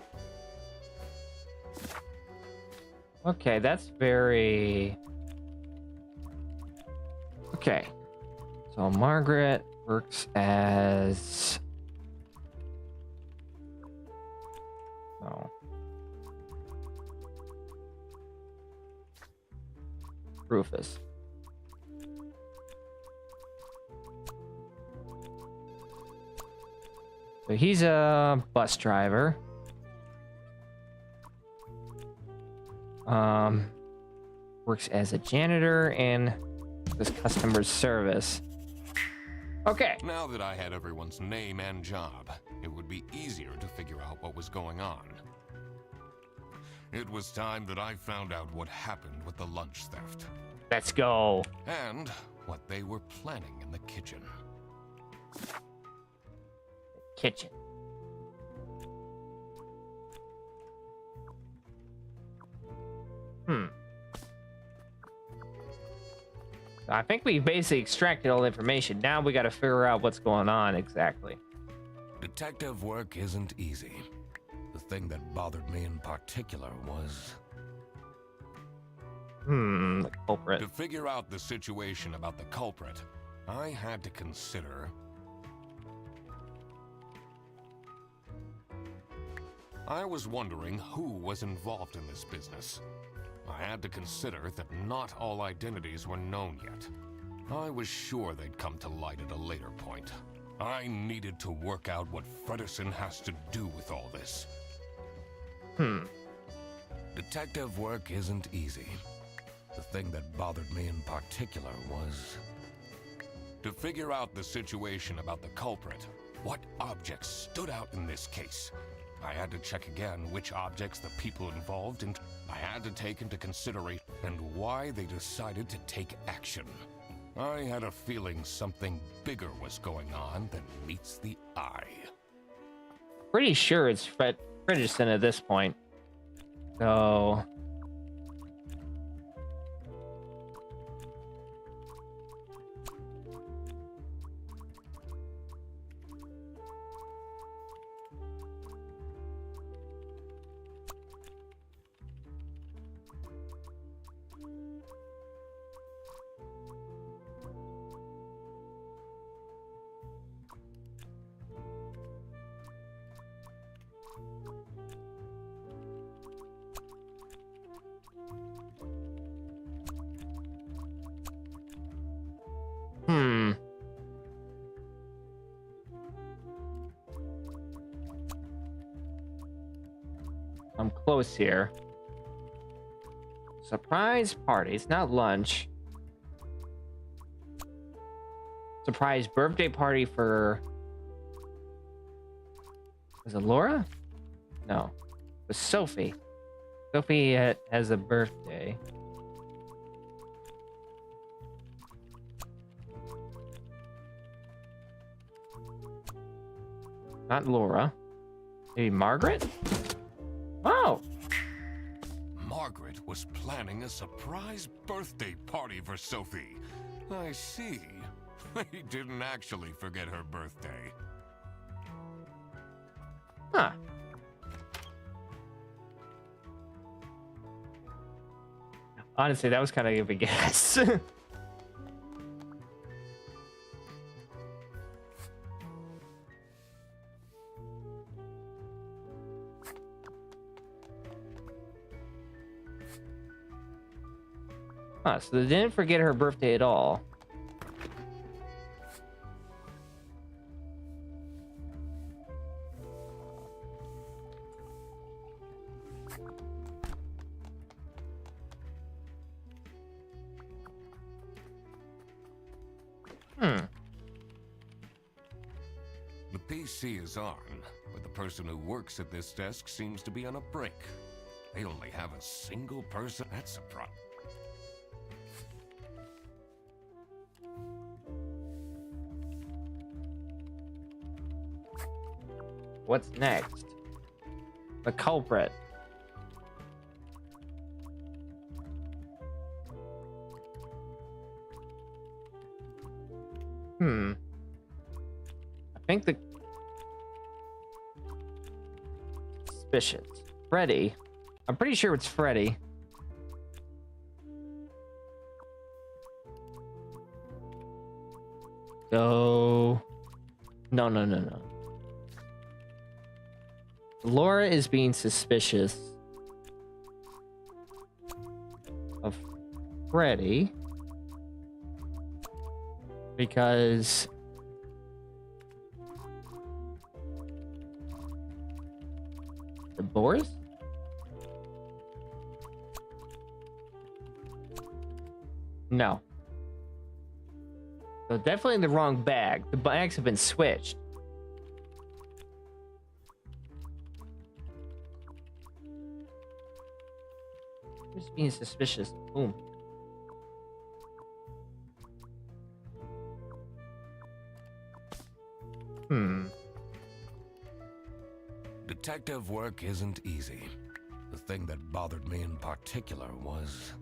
Okay, that's very... Okay. So Margaret works as... Oh. Rufus. So he's a bus driver. Works as a janitor and does customer service. Okay. Now that I had everyone's name and job, it would be easier to figure out what was going on. It was time that I found out what happened with the lunch theft. Let's go. And what they were planning in the kitchen. Kitchen. I think we basically extracted all the information. Now we got to figure out what's going on exactly. Detective work isn't easy. The thing that bothered me in particular was... The culprit. To figure out the situation about the culprit, I had to consider... I was wondering who was involved in this business. I had to consider that not all identities were known yet. I was sure they'd come to light at a later point. I needed to work out what Fredersen has to do with all this. Detective work isn't easy. The thing that bothered me in particular was... to figure out the situation about the culprit. What objects stood out in this case? I had to check again which objects the people involved in. I had to take into consideration and why they decided to take action. I had a feeling something bigger was going on than meets the eye. Pretty sure it's Fredersen at this point. So... I'm close here. Surprise party. It's not lunch. Surprise birthday party for... Was it Laura? No. It was Sophie. Sophie has a birthday. Not Laura. Maybe Margaret? Oh! Margaret was planning a surprise birthday party for Sophie. I see. He didn't actually forget her birthday. Huh. Honestly, that was kind of a guess. Huh, so they didn't forget her birthday at all. The PC is on, but the person who works at this desk seems to be on a break. They only have a single person. That's a problem. What's next? The culprit. I think the suspicious Freddy. I'm pretty sure it's Freddy. So no. Laura is being suspicious of Freddy because the Boris? No. So definitely in the wrong bag. The bags have been switched. Just being suspicious. Boom. Detective work isn't easy. The thing that bothered me in particular was...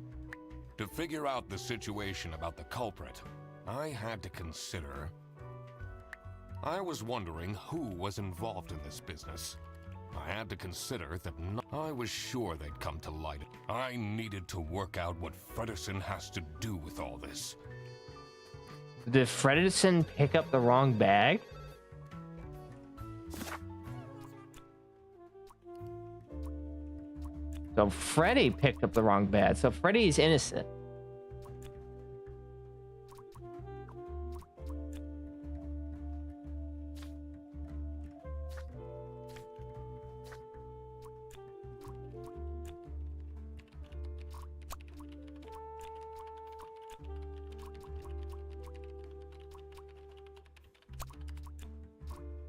to figure out the situation about the culprit, I had to consider... I was wondering who was involved in this business. I had to consider that I was sure they'd come to light. I needed to work out what Fredderson has to do with all this. Did Fredderson pick up the wrong bag? So Freddy picked up the wrong bag. So Freddy is innocent.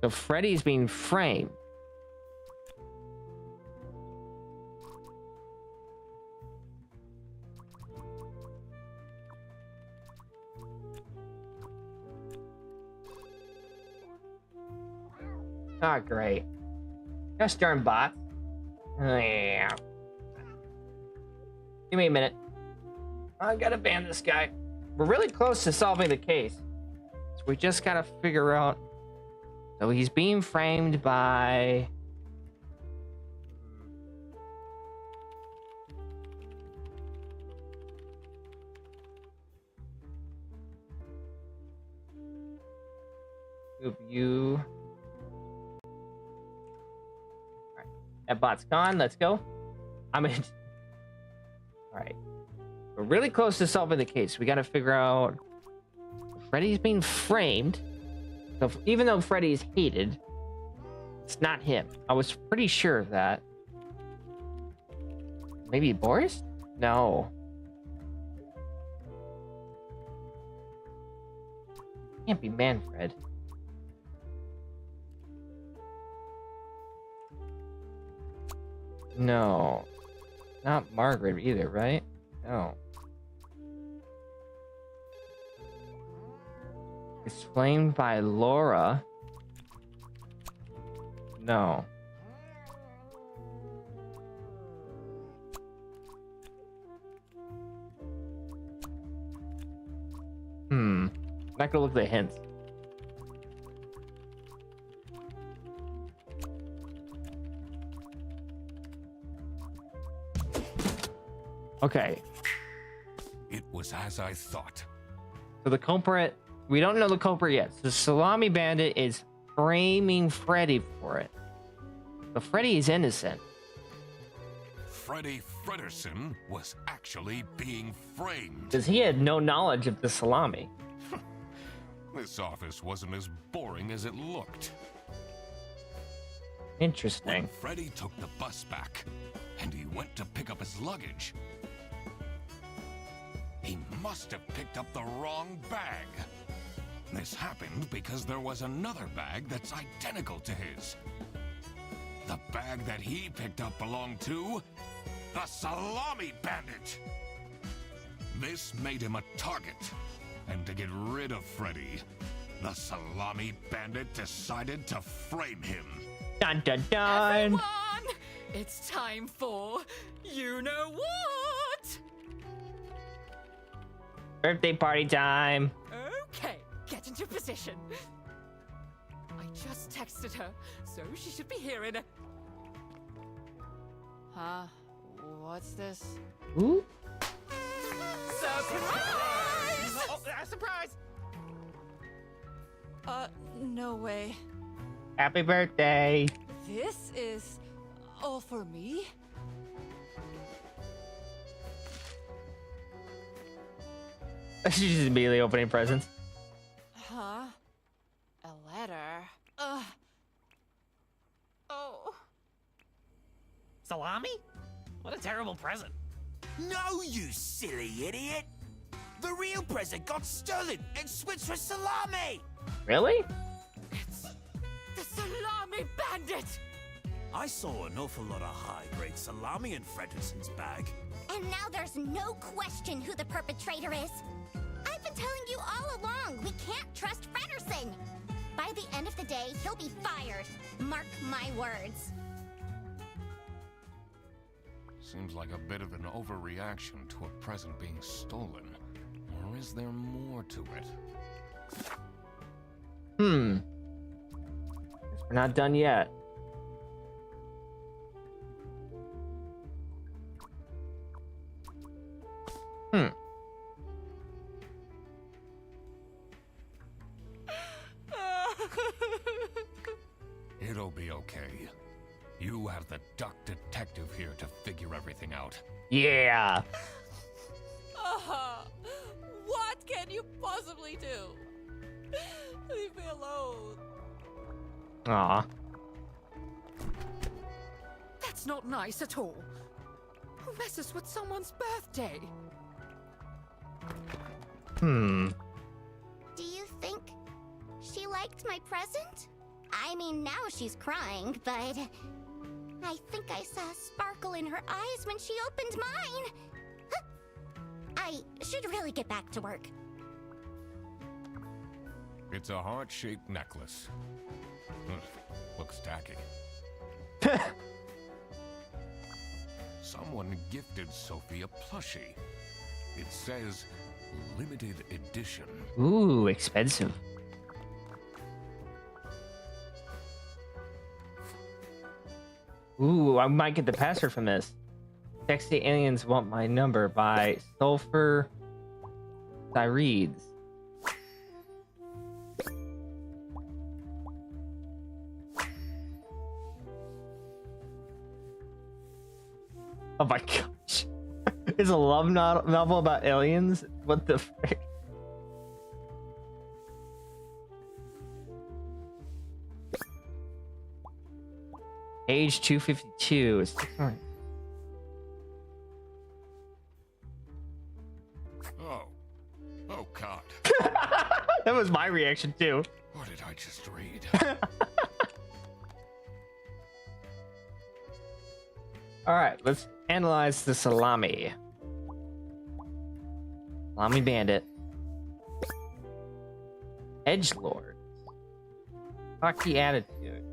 So Freddy's being framed. Not great. Gosh darn bot. Yeah. Give me a minute. I gotta ban this guy. We're really close to solving the case. So we just gotta figure out. So he's being framed by... you. Alright. That bot's gone. Let's go. I'm in. Alright. We're really close to solving the case. We gotta figure out... Freddy's being framed. So even though Freddy is hated, it's not him. I was pretty sure of that. Maybe Boris? No. Can't be Manfred. No. Not Margaret either, right? No. Explained by Laura. No. Not gonna look at the hints. Okay. It was as I thought. So the culprit, we don't know the culprit yet. So the Salami Bandit is framing Freddy for it. So Freddy is innocent. Freddy Fredersen was actually being framed. Because he had no knowledge of the salami. This office wasn't as boring as it looked. Interesting. When Freddy took the bus back, and he went to pick up his luggage, he must have picked up the wrong bag. This happened because there was another bag that's identical to his. The bag that he picked up belonged to the Salami Bandit. This made him a target. And to get rid of Freddy, the Salami Bandit decided to frame him. Dun dun dun! Everyone, it's time for you know what? Birthday party time! Okay, get into position. I just texted her, so she should be here in a... Huh? What's this? Ooh? Surprise! Oh, surprise! No way. Happy birthday! This is all for me? She's just immediately opening presents. Huh? A letter? Oh. Salami? What a terrible present. No, you silly idiot! The real present got stolen and switched for salami! Really? It's the Salami Bandit! I saw an awful lot of high-grade salami in Fredersen's bag. And now there's no question who the perpetrator is. I've been telling you all along, we can't trust Fredersen. By the end of the day, he'll be fired. Mark my words. Seems like a bit of an overreaction to a present being stolen. Or is there more to it? Guess we're not done yet. It'll be okay. You have the duck detective here to figure everything out. Yeah! What can you possibly do? Leave me alone. Aw. That's not nice at all. Who messes with someone's birthday? Do you think she liked my present? I mean, now she's crying, but I think I saw a sparkle in her eyes when she opened mine. Huh. I should really get back to work. It's a heart-shaped necklace. Looks tacky. Someone gifted Sophie a plushie. It says limited edition. Ooh, expensive. Ooh, I might get the password from this. Sexy aliens want my number by Sulfur Syreeds. Oh my gosh. It's a love novel about aliens? What the frick? Age 252. That was my reaction too. What did I just read? All right, let's analyze the salami. Salami bandit. Edgelord. Cocky attitude.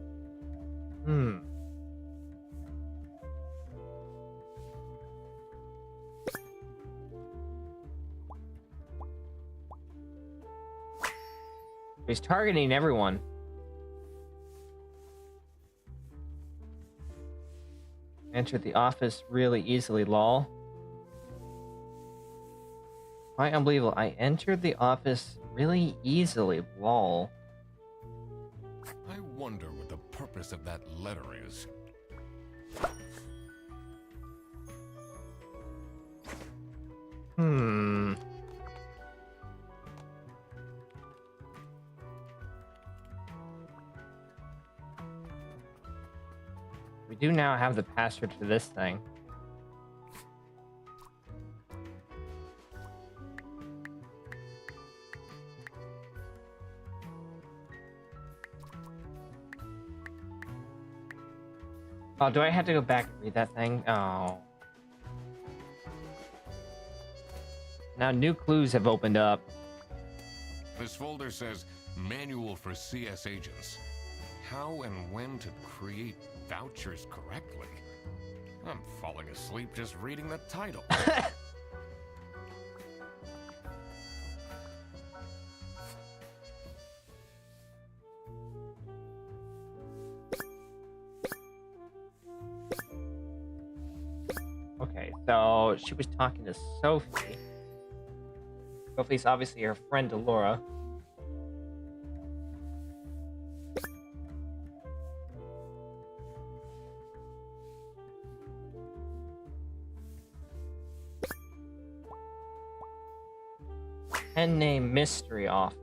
He's targeting everyone. Entered the office really easily, lol. Quite unbelievable. I entered the office really easily, lol. I wonder what the purpose of that letter is. We do now have the password to this thing. Oh, do I have to go back and read that thing? Oh. Now new clues have opened up. This folder says Manual for CS Agents. How and when to create vouchers correctly. I'm falling asleep just reading the title. Okay, so she was talking to Sophie. Sophie's obviously her friend to Laura. Pen name mystery offer.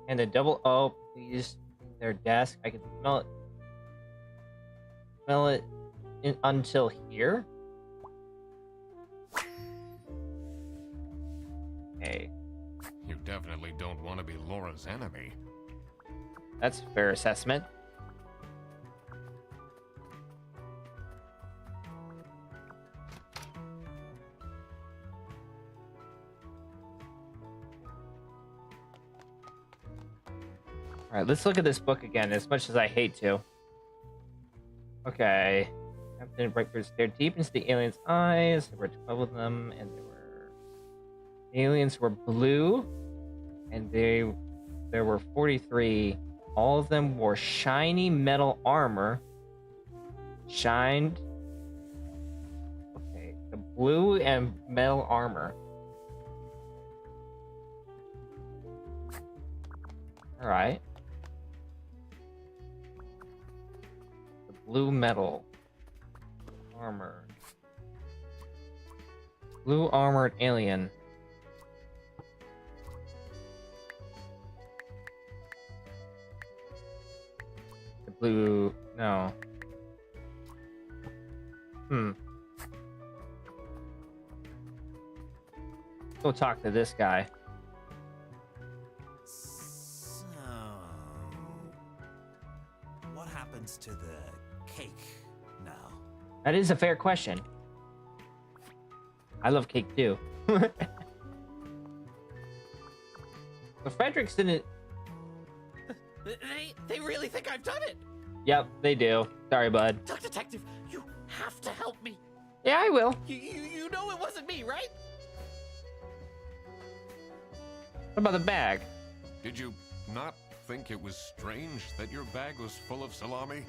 And a double O, please. Their desk. I can smell it. Smell it until here. Okay. You definitely don't want to be Laura's enemy. That's a fair assessment. All right, let's look at this book again, as much as I hate to. Okay. Captain Brightford stared deep into the alien's eyes. There were 12 of them, and aliens were blue, and there were 43. All of them wore shiny metal armor. Shined. Okay, the blue and metal armor. All right. Blue metal armor. Blue armored alien. The blue... no. Go talk to this guy. So... what happens to the cake now? That is a fair question. I love cake too. But Fredericks didn't... They really think I've done it. Yep, they do. Sorry, bud. Duck Detective, you have to help me. Yeah, I will. You know it wasn't me, right? What about the bag? Did you not think it was strange that your bag was full of salami?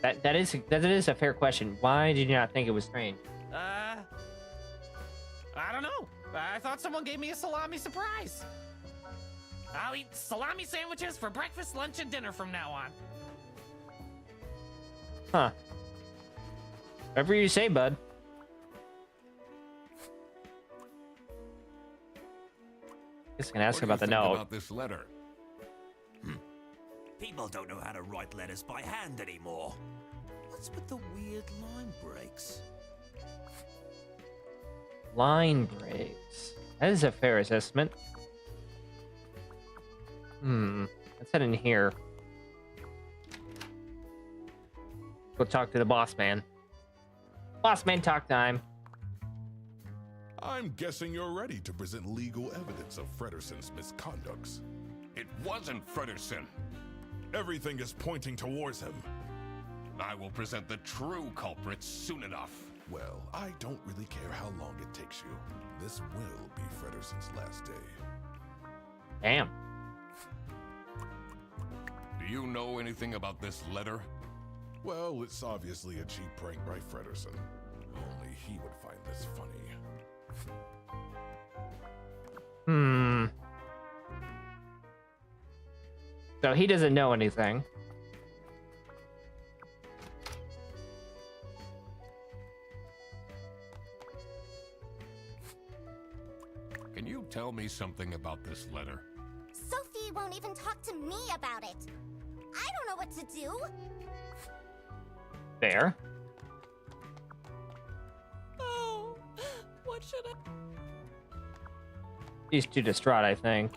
That is a fair question. Why did you not think it was strange? I don't know. I thought someone gave me a salami surprise. I'll eat salami sandwiches for breakfast, lunch, and dinner from now on. Huh. Whatever you say, bud. Just gonna ask What do about you the think note. about this letter? People don't know how to write letters by hand anymore. What's with the weird line breaks? Line breaks. That is a fair assessment. Let's head in here. Go talk to the boss man. Boss man talk time. I'm guessing you're ready to present legal evidence of Frederson's misconducts. It wasn't Frederson. Everything is pointing towards him. I will present the true culprits soon enough. Well, I don't really care how long it takes you. This will be Frederson's last day. Damn. Do you know anything about this letter? Well, it's obviously a cheap prank by Frederson. Only he would find this funny. So he doesn't know anything. Can you tell me something about this letter? Sophie won't even talk to me about it. I don't know what to do. There. Oh, what should I... He's too distraught, I think.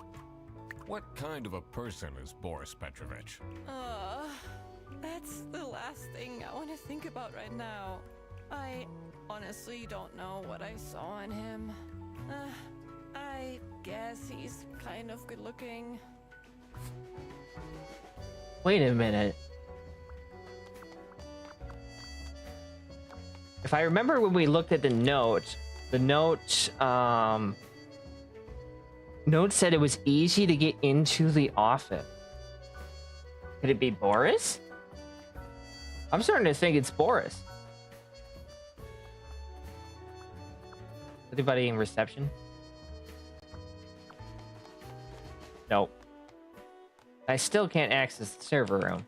What kind of a person is Boris Petrovich? That's the last thing I want to think about right now. I honestly don't know what I saw in him. I guess he's kind of good looking. Wait a minute. If I remember when we looked at the note said it was easy to get into the office. Could it be Boris? I'm starting to think it's Boris. Anybody in reception? Nope. I still can't access the server room.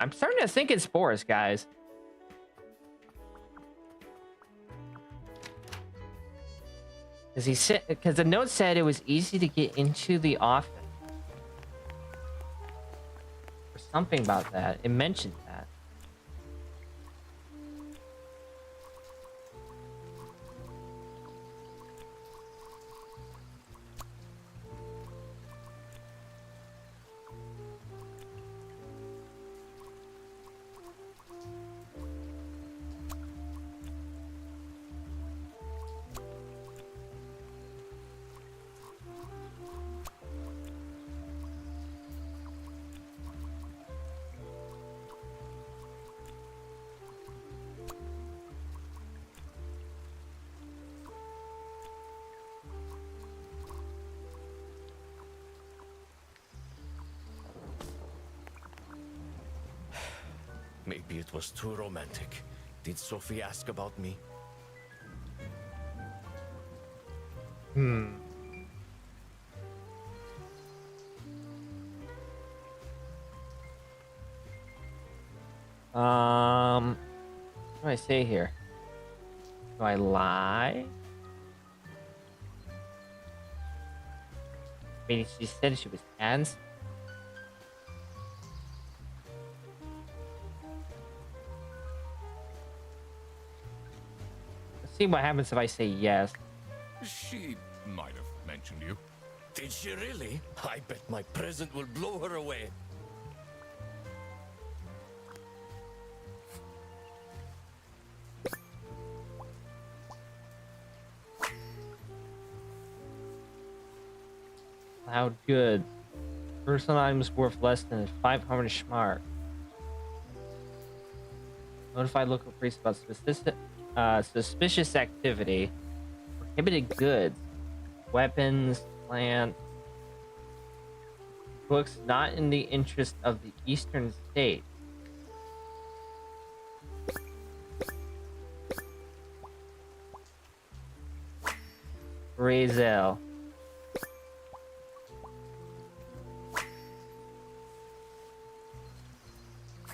I'm starting to think it's Boris, guys. Because the note said it was easy to get into the office. Or something about that. It mentioned that. Maybe it was too romantic. Did Sophie ask about me? What do I say here? Do I lie? I mean, she said she was hands. Let's see what happens if I say yes. She might have mentioned you. Did she really? I bet my present will blow her away. Loud goods. Personal items worth less than 500 schmark. Notify local police about suspicious activity. Prohibited goods. Weapons, plant. Books not in the interest of the eastern states. Razel.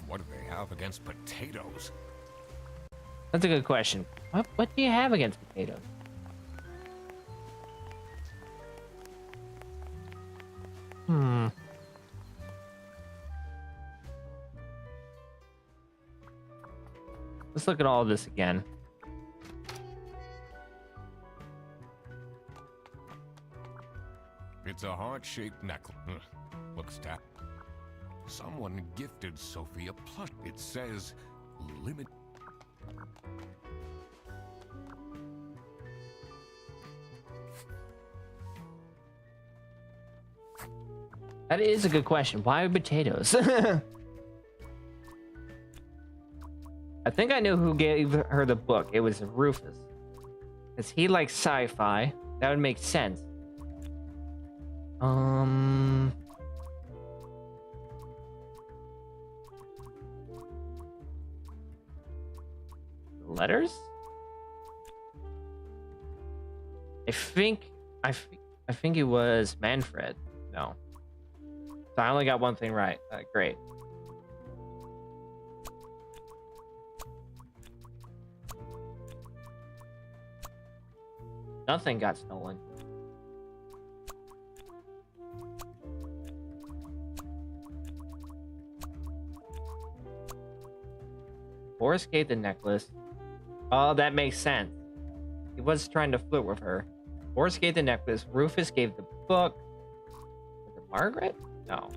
What do they have against potatoes? That's a good question. What do you have against potatoes? Let's look at all of this again. It's a heart-shaped necklace. Looks tap. Someone gifted Sophie a plush. It says limit. That is a good question. Why potatoes? I think I knew who gave her the book. It was Rufus. Because he likes sci-fi. That would make sense. Letters? I think it was Manfred. No. So I only got one thing right. Great. Nothing got stolen. Boris gave the necklace. Oh, that makes sense. He was trying to flirt with her. Boris gave the necklace. Rufus gave the book. Was it Margaret? No.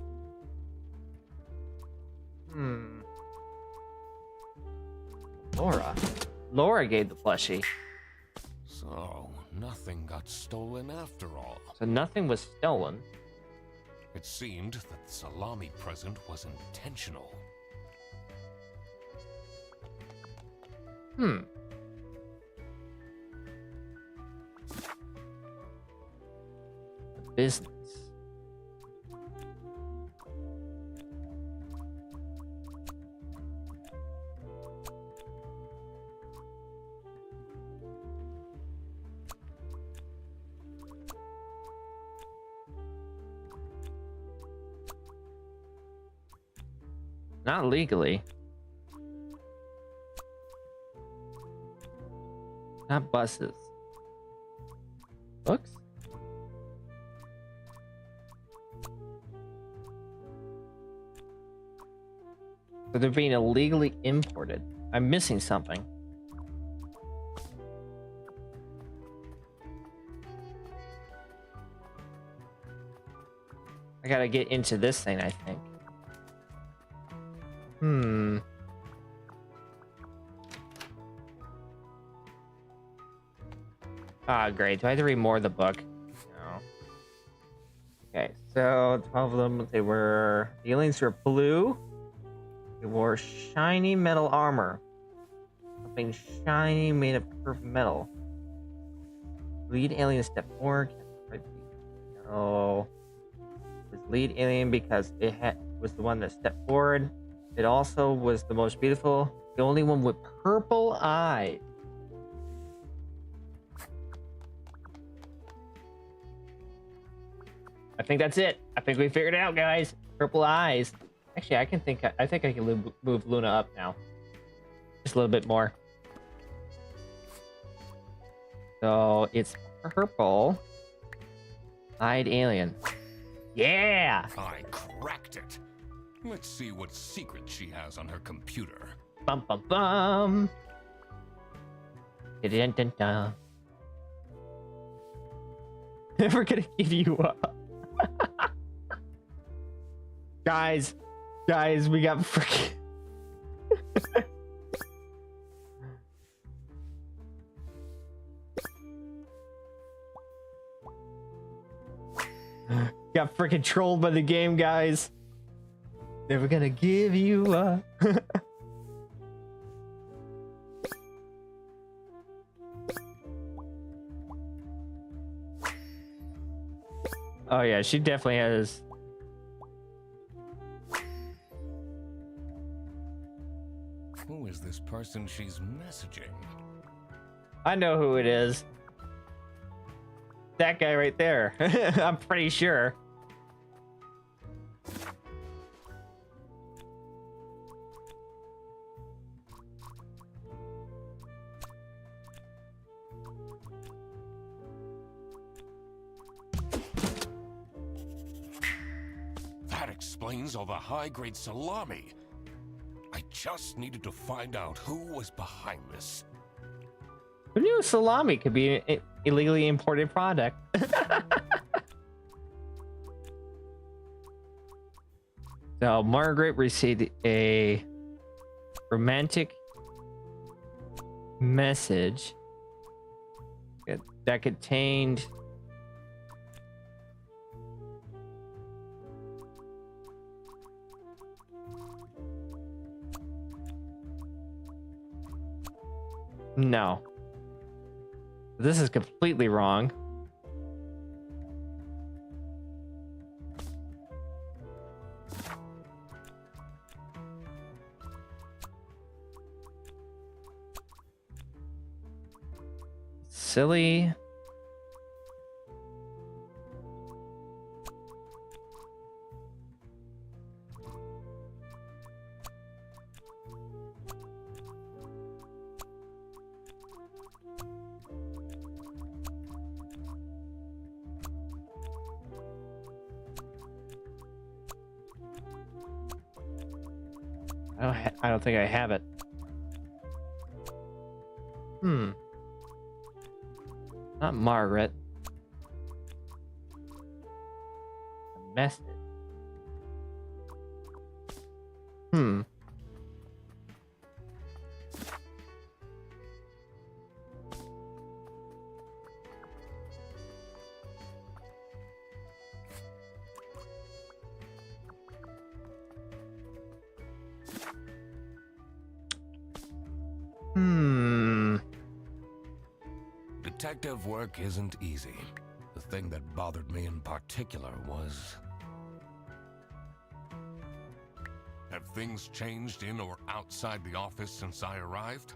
Laura gave the plushie. So, nothing got stolen after all. So nothing was stolen. It seemed that the salami present was intentional. Business. Not legally. Not buses. Books? So they're being illegally imported. I'm missing something. I gotta get into this thing, I think. Ah, great. Do I have to read more of the book? No. Okay, so 12 of them, the aliens were blue. They wore shiny metal armor. Something shiny made of curved metal. Lead alien stepped forward. No. It was lead alien because it was the one that stepped forward. It also was the most beautiful. The only one with purple eyes. I think that's it. I think we figured it out, guys. Purple eyes. Actually, I think I can move Luna up now. Just a little bit more. So it's purple eyed alien. Yeah! I cracked it. Let's see what secret she has on her computer. Bum bum bum. Dun, dun, dun. Never gonna give you up. Guys, we got freaking got freaking trolled by the game, guys. Never gonna give you up. Oh yeah, she definitely has. Who is this person she's messaging? I know who it is. That guy right there. I'm pretty sure. That explains all the high-grade salami. I just needed to find out who was behind this. Who knew salami could be an illegally imported product? So Margaret received a romantic message that contained no. This is completely wrong. Silly. I don't think I have it. Not Margaret. A message. Detective work isn't easy. The thing that bothered me in particular was... Have things changed in or outside the office since I arrived?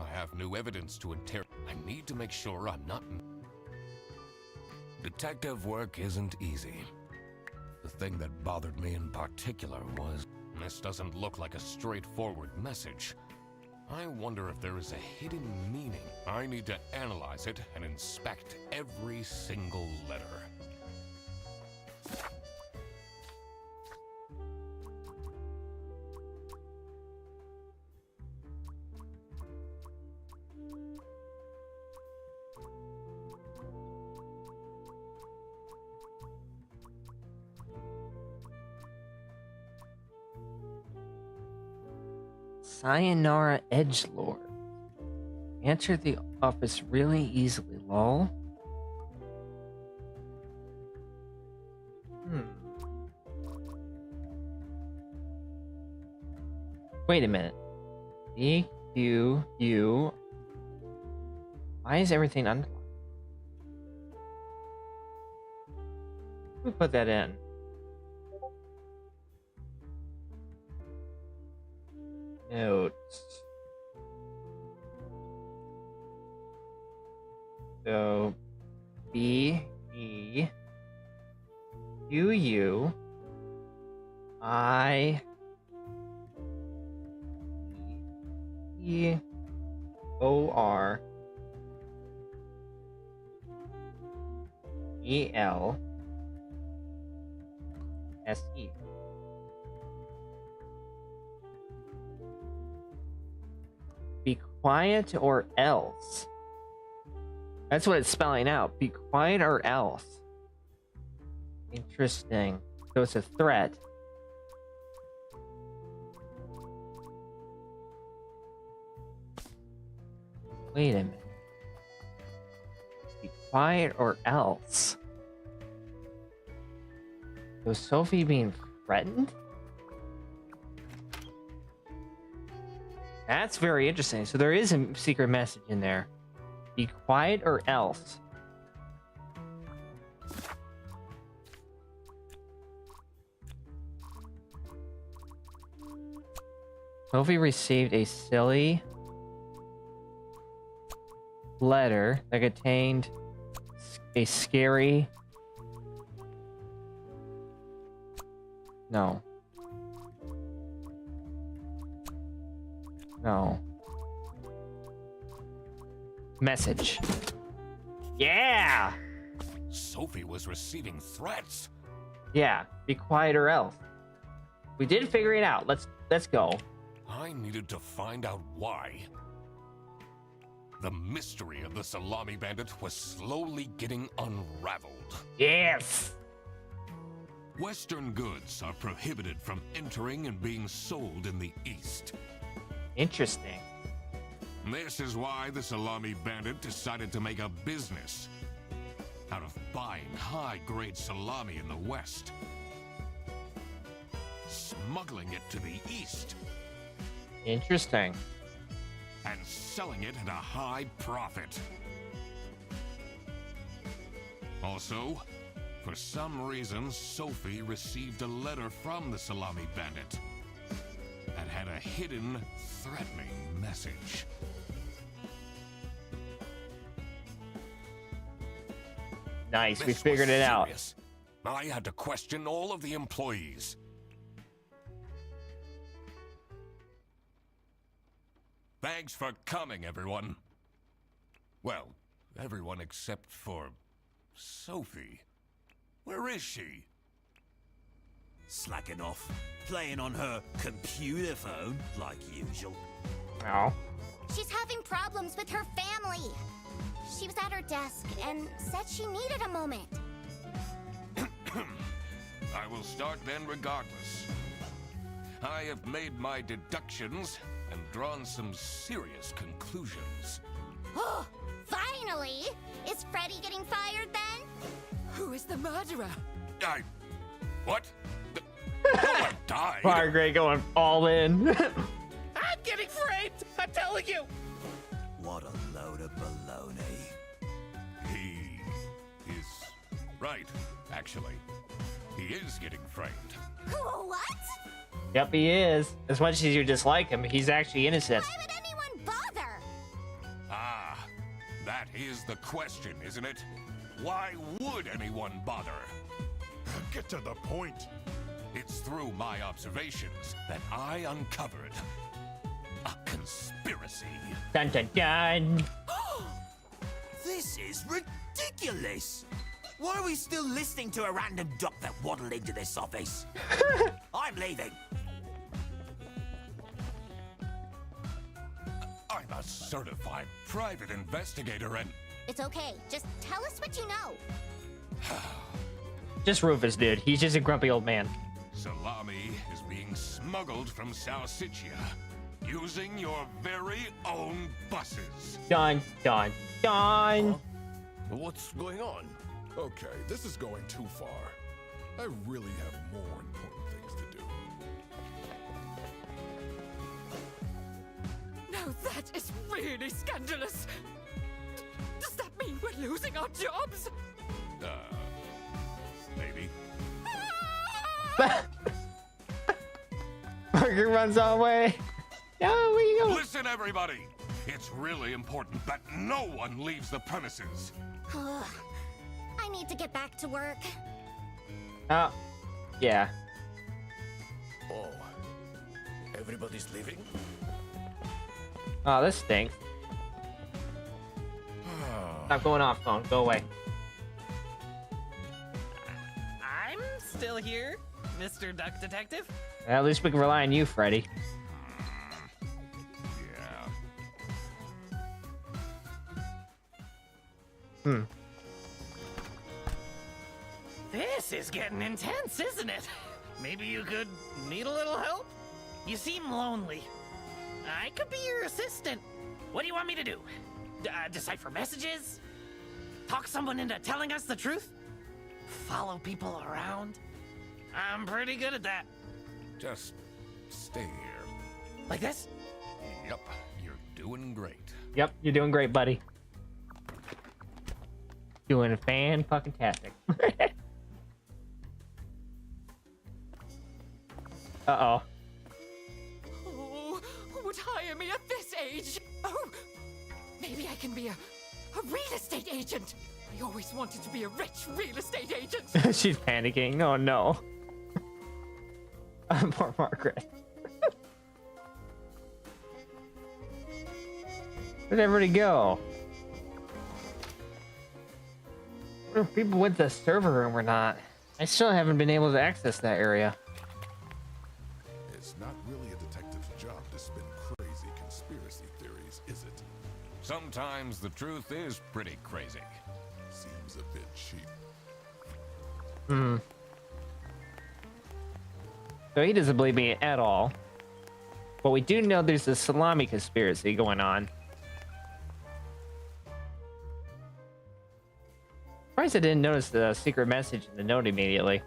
I have new evidence to interrogate. I need to make sure I'm not... Detective work isn't easy. The thing that bothered me in particular was... This doesn't look like a straightforward message. I wonder if there is a hidden meaning. I need to analyze it and inspect every single letter. Sayonara Edgelord. Answered the office really easily, lol. Wait a minute. E-Q-U. Why is everything underlined? Who put that in? Notes. So B E Q U I E O R E L S E. Be quiet or else. That's what it's spelling out. Be quiet or else. Interesting. So it's a threat. Wait a minute. Be quiet or else. So Sophie being threatened? That's very interesting. So there is a secret message in there. Be quiet or else. Sophie received a silly letter that contained a scary... No. No. Message. Yeah! Sophie was receiving threats. Yeah, be quiet or else. We did figure it out. Let's go. I needed to find out why. The mystery of the Salami Bandit was slowly getting unraveled. Yes. Western goods are prohibited from entering and being sold in the East. Interesting. This is why the Salami Bandit decided to make a business out of buying high-grade salami in the West, smuggling it to the East, Interesting. and selling it at a high profit. Also, for some reason, Sophie received a letter from the Salami Bandit that had a hidden, threatening message. Nice. We This figured was it out. serious. I had to question all of the employees. Thanks for coming, everyone. Well, everyone except for Sophie. Where is she? Slacking off. Playing on her computer phone, like usual. Oh. She's having problems with her family. She was at her desk and said she needed a moment. I will start then regardless. I have made my deductions and drawn some serious conclusions. Oh, finally! Is Freddy getting fired then? Who is the murderer? What? No one died. Margaret going all in. I'm getting framed! I'm telling you! What a load of baloney. He is right, actually. He is getting framed. What? Yep, he is. As much as you dislike him, he's actually innocent. Why would anyone bother? Ah, that is the question, isn't it? Why would anyone bother? Get to the point. It's through my observations that I uncovered a conspiracy. Dun dun dun. This is ridiculous! Why are we still listening to a random doc that waddled into this office? I'm leaving. I'm a certified private investigator and... It's okay. Just tell us what you know. Just Rufus, dude. He's just a grumpy old man. Salami is being smuggled from Salsiccia using your very own buses. Dun dun dun. What's going on? Okay, this is going too far. I really have more important things to do. Now that is really scandalous. Does that mean we're losing our jobs? Maybe. Margaret runs all the way. No, where you go? Listen, everybody! It's really important that no one leaves the premises. I need to get back to work. Oh, yeah. Oh, everybody's leaving? Oh, this stinks. Stop going off, phone. Go away. I'm still here, Mr. Duck Detective. At least we can rely on you, Freddy. Yeah. This is getting intense, isn't it? Maybe you could need a little help? You seem lonely. I could be your assistant. What do you want me to do? Decipher messages? Talk someone into telling us the truth? Follow people around? I'm pretty good at that. Just stay here. Like this? Yep, you're doing great. Yep, you're doing great, buddy. Doing fan-fucking-tastic. Uh-oh. Oh, who would hire me at this age? Oh, maybe I can be a real estate agent. I always wanted to be a rich real estate agent. She's panicking. Oh, no. Poor Margaret. Where'd everybody go? I wonder if people went to the server room or not. I still haven't been able to access that area. It's not really a detective's job to Sometimes the truth is pretty crazy. Seems a bit cheap. Hmm. So he doesn't believe me at all. But we do know there's a salami conspiracy going on. Surprised I didn't notice the secret message in the note immediately.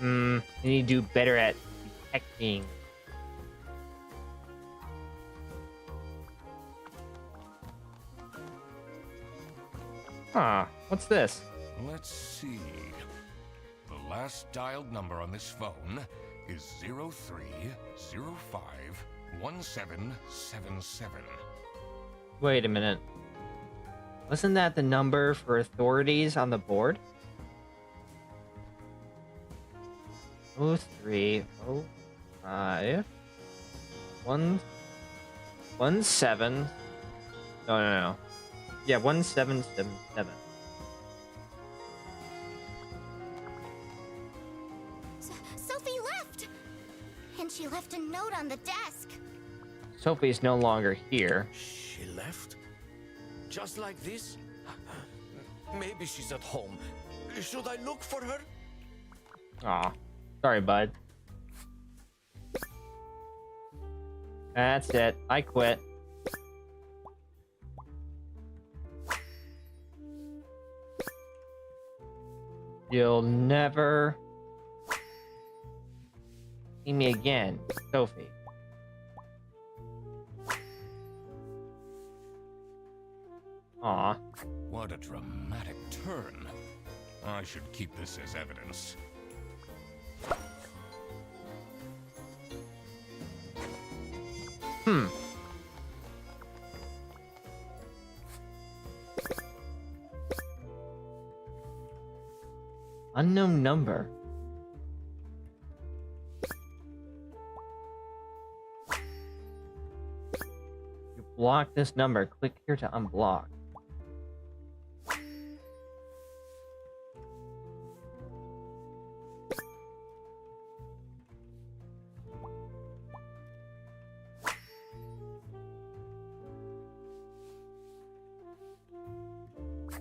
You need to do better at detecting. Huh, what's this? Let's see. The last dialed number on this phone is 03051777. Wait a minute. Wasn't that the number for authorities on the board? 0305 17. No. Yeah, 1777. Sophie left! And she left a note on the desk. Sophie's no longer here. She left? Just like this? Maybe she's at home. Should I look for her? Aw. Sorry, bud. That's it. I quit. You'll never see me again, Sophie. Aw. What a dramatic turn. I should keep this as evidence. Unknown number. You block this number. Click here to unblock.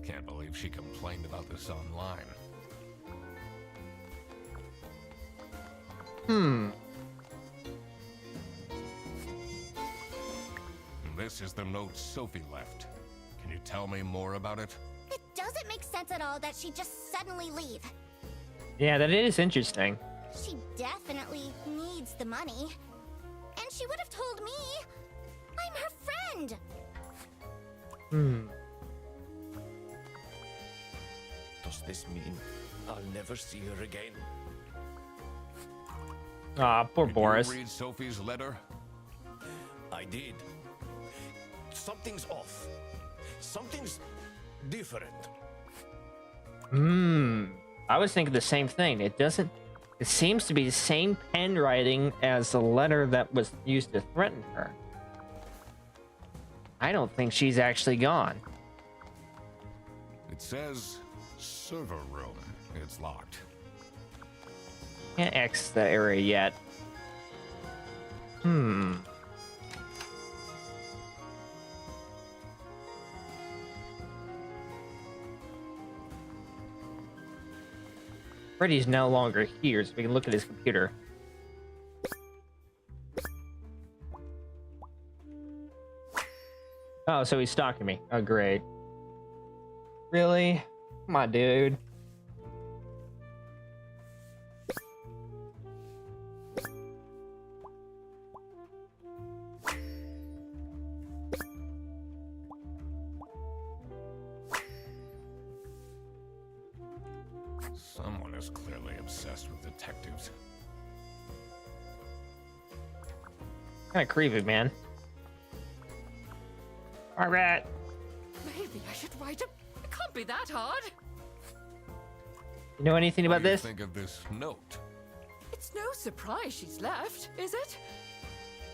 Can't believe she complained about this online. This is the note Sophie left. Can you tell me more about it? It doesn't make sense at all that she'd just suddenly leave. Yeah, that is interesting. She definitely needs the money. And she would have told me. I'm her friend. Does this mean I'll never see her again? Aw, poor Did Boris. you read Sophie's letter? I did. Something's off. Something's different. I was thinking the same thing. It seems to be the same pen writing as the letter that was used to threaten her. I don't think she's actually gone. It says server room. It's locked. Can't X the area yet. Freddy's no longer here, so we can look at his computer. Oh, so he's stalking me. Oh, great. Really? Come on, dude. Someone is clearly obsessed with detectives. Kind of creepy, man. All right. Maybe I should write a... It can't be that hard. You know anything about What do you this? think of this note? It's no surprise she's left, is it?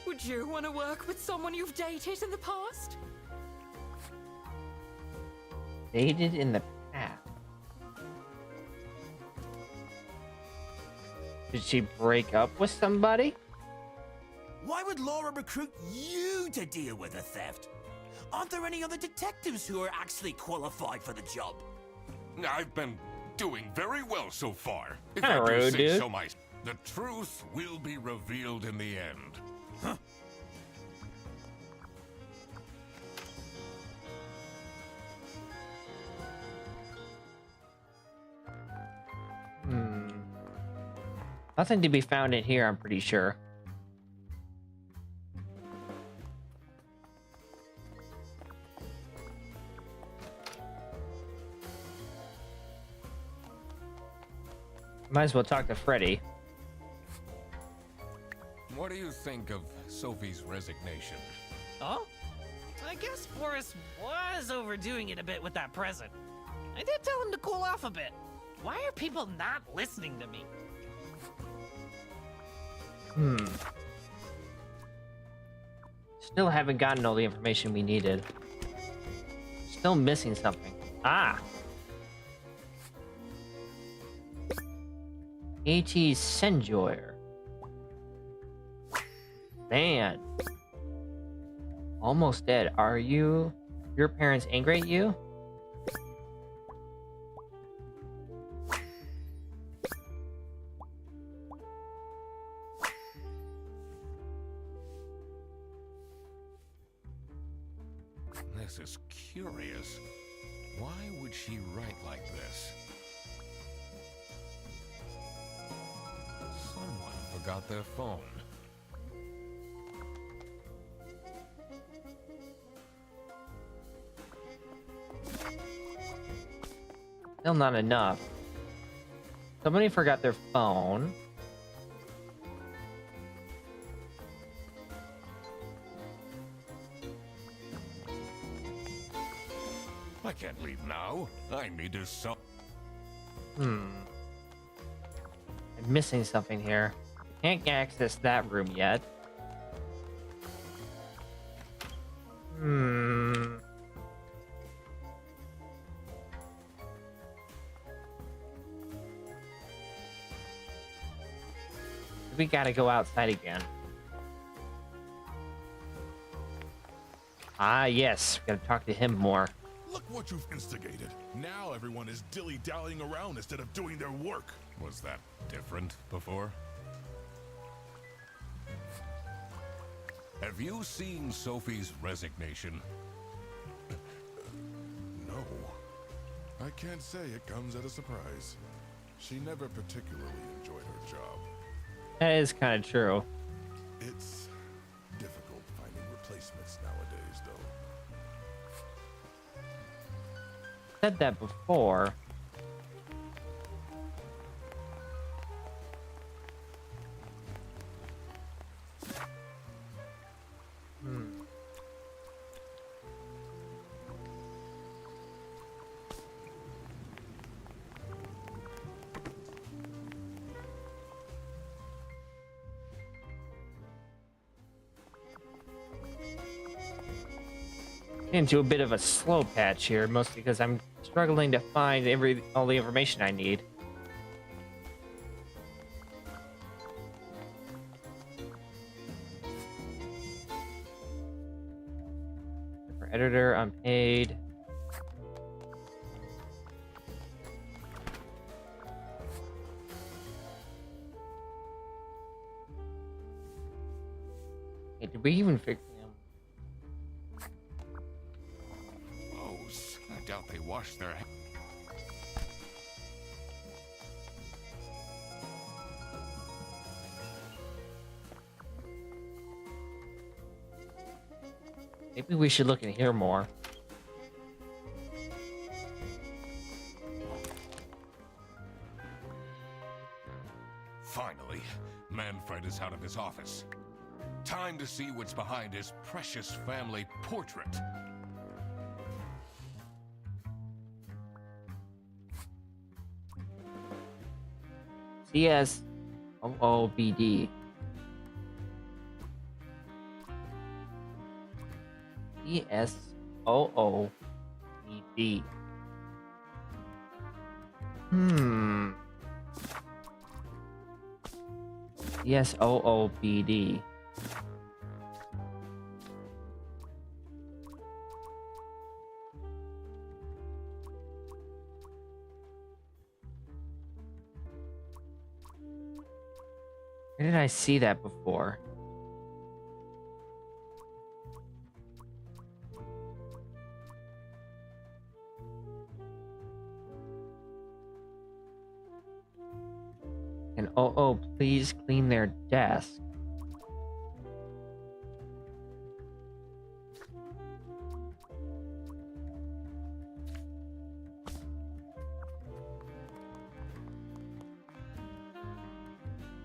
Would you want to work with someone you've dated in the past? Dated in the past. Did she break up with somebody? Why would Laura recruit you to deal with a theft? Aren't there any other detectives who are actually qualified for the job? I've been doing very well so far. If Kinda I do rude, say dude. so myself. The truth will be revealed in the end. Huh? Nothing to be found in here, I'm pretty sure. Might as well talk to Freddy. What do you think of Sophie's resignation? Oh? I guess Boris was overdoing it a bit with that present. I did tell him to cool off a bit. Why are people not listening to me? Still haven't gotten all the information we needed. Still missing something. Ah! A.T. Senjoyer. Man. Almost dead. Are you... Your parents angry at you? This is curious. Why would she write like this? Someone forgot their phone. Still not enough. Somebody forgot their phone. I can't leave now. I need to sell. I'm missing something here. Can't access that room yet. We gotta go outside again. Ah, yes. We gotta talk to him more. Look what you've instigated. Now everyone is dilly-dallying around instead of doing their work. Was that different before? Have you seen Sophie's resignation? No. I can't say it comes as a surprise. She never particularly enjoyed her job. That is kind of true. It's difficult finding replacements nowadays, though. Said that before. Into a bit of a slow patch here, mostly because I'm struggling to find all the information I need. For editor, unpaid. Hey, did we even fix him? I doubt they washed their hands. Maybe we should look in here more. Finally, Manfred is out of his office. Time to see what's behind his precious family portrait. CSOOBD. CSOOBD. CSOOBD. Where did I see that before? And oh, please clean their desk.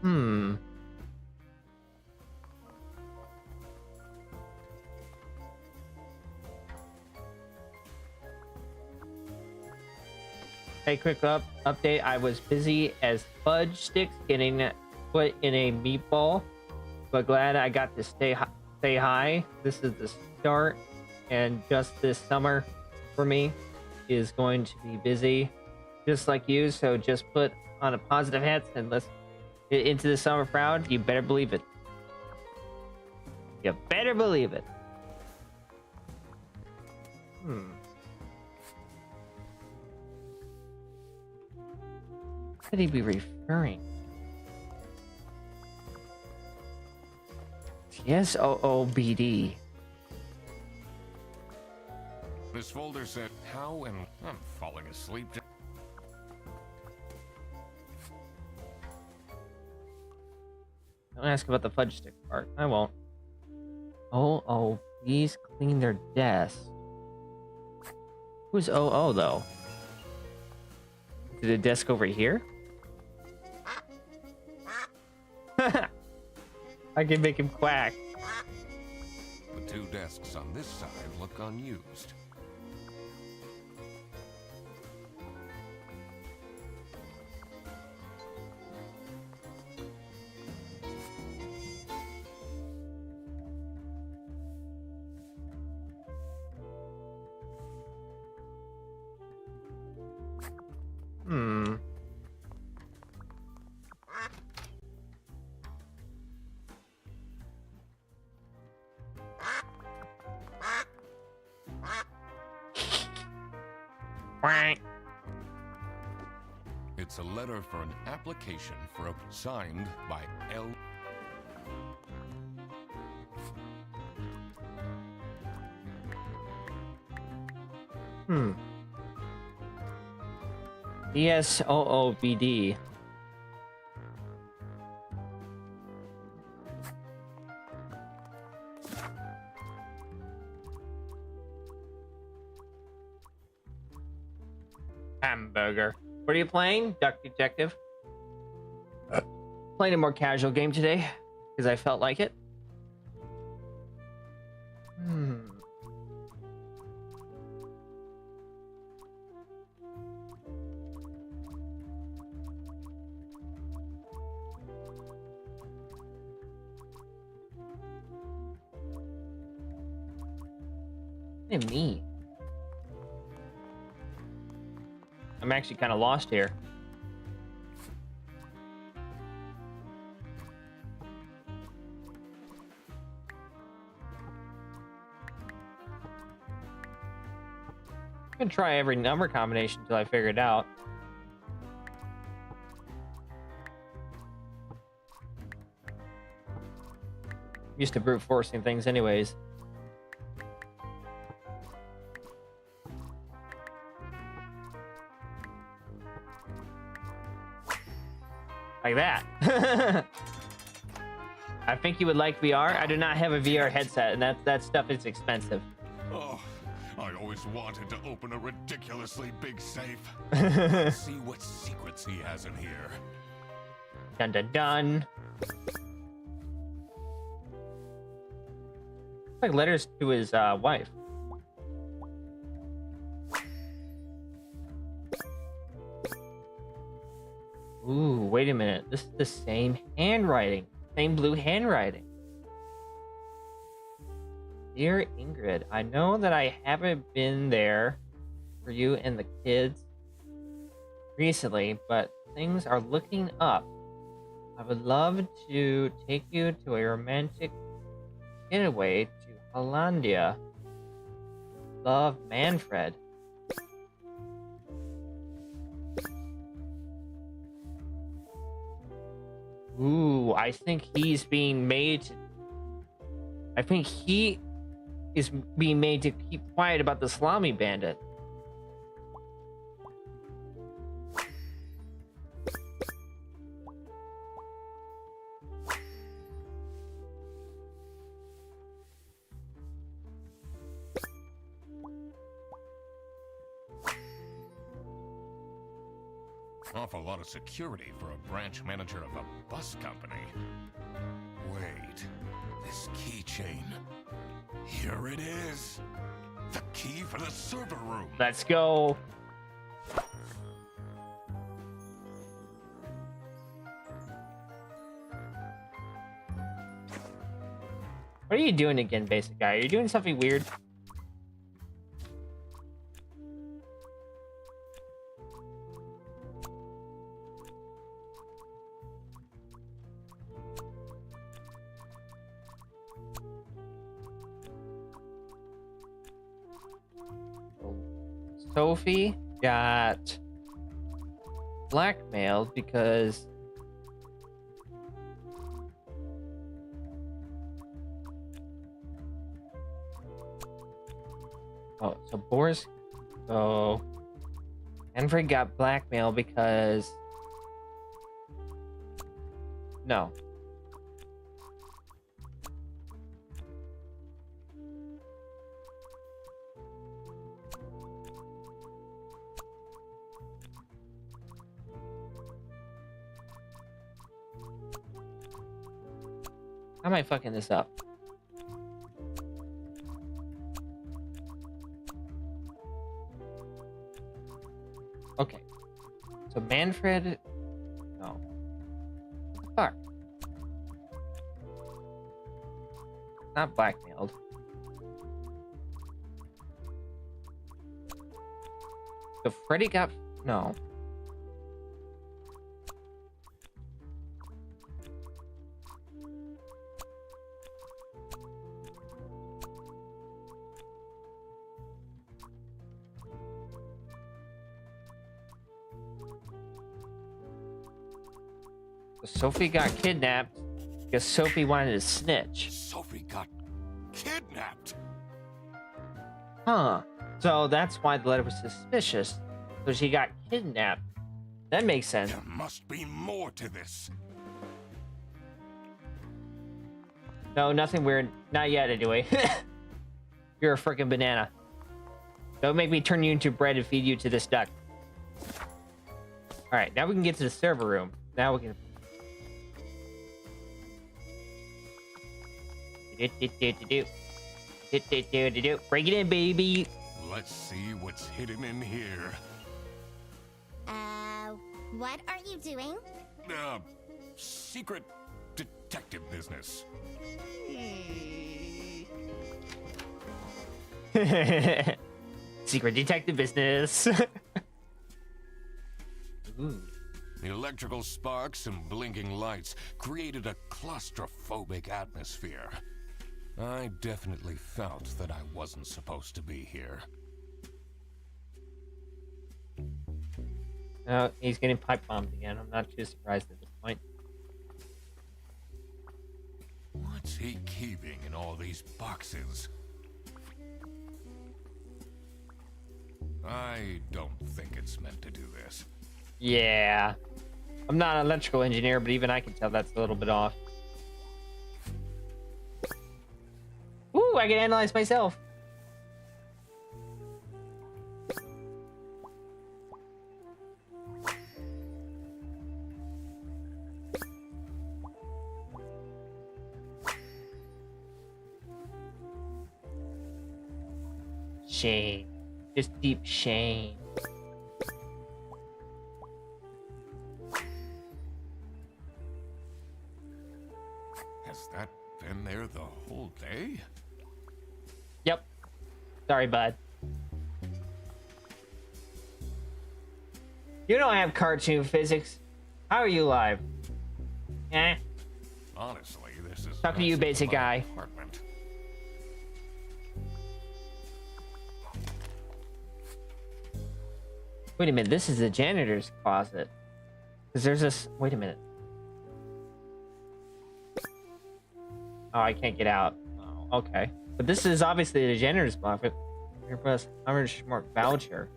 Hmm. Hey, quick update. I was busy as fudge sticks getting put in a meatball, but glad I got to say hi. This is the start, and just this summer for me is going to be busy, just like you. So just put on a positive hat and let's get into the summer proud. You better believe it. You better believe it. What could he be referring? Yes, OOBD. This folder said how and I'm falling asleep. Don't ask about the fudge stick part. I won't. Oh, please clean their desk. Who's OO though? To the desk over here? I can make him quack. The two desks on this side look unused. It's a letter for an application for a signed by L. ESOOBD. Hamburger. What are you playing, Duck Detective? Playing a more casual game today because I felt like it. What do you mean? I'm actually kind of lost here. I'm gonna try every number combination until I figure it out. Used to brute forcing things anyways. Like that. I think you would like VR. I do not have a VR headset, and that stuff is expensive. Oh, I always wanted to open a ridiculously big safe. Let's see what secrets he has in here. Dun dun dun. Like letters to his wife. Ooh, wait a minute. This is the same handwriting. Same blue handwriting. Dear Ingrid, I know that I haven't been there for you and the kids recently, but things are looking up. I would love to take you to a romantic getaway to Hollandia. Love, Manfred. Ooh, I think he's being made. I think he is being made to keep quiet about the salami bandit. Awful lot of security for a branch manager of a bus company. Wait, this keychain. Here it is. The key for the server room. Let's go. What are you doing again, basic guy? Are you doing something weird? Sophie got blackmailed because so Boris, so Manfred got blackmailed because no. How am I fucking this up? Okay. So Manfred... No. What the fuck? Not blackmailed. So Freddy got... No. Sophie got kidnapped because Sophie wanted to snitch. Sophie got kidnapped. Huh. So that's why the letter was suspicious. So she got kidnapped. That makes sense. There must be more to this. No, nothing weird. Not yet, anyway. You're a freaking banana. Don't make me turn you into bread and feed you to this duck. Alright, now we can get to the server room. Now we can... Break it in, baby. Let's see what's hidden in here. What are you doing? Secret detective business. Secret detective business. Ooh. Electrical sparks and blinking lights created a claustrophobic atmosphere. I definitely felt that I wasn't supposed to be here. No, he's getting pipe bombed again. I'm not too surprised at this point. What's he keeping in all these boxes? I don't think it's meant to do this. Yeah. I'm not an electrical engineer, but even I can tell that's a little bit off. Ooh, I can analyze myself. Shame. Just deep shame. Has that been there the whole day? Yep. Sorry, bud. You don't have cartoon physics. How are you alive? Eh? Honestly, this is Talking to you, nothing basic but an guy. apartment. Wait a minute, this is the janitor's closet. Because there's this... Wait a minute. Oh, I can't get out. Oh, okay. But this is obviously the generous block. But here, plus 100 mark voucher.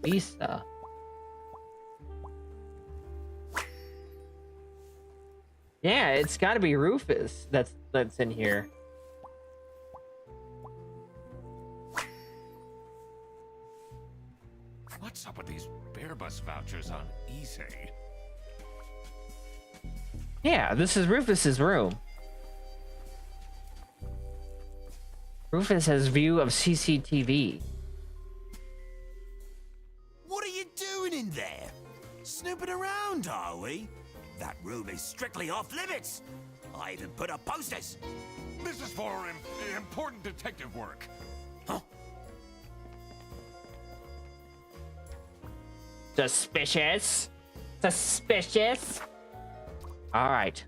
Lisa. Yeah, it's got to be Rufus that's in here. What's up with these bear bus vouchers on easy? Yeah, this is Rufus's room. Rufus has view of CCTV. What are you doing in there? Snooping around, are we? That room is strictly off limits. I even put up posters. This is for important detective work. Huh? Suspicious. Suspicious. All right.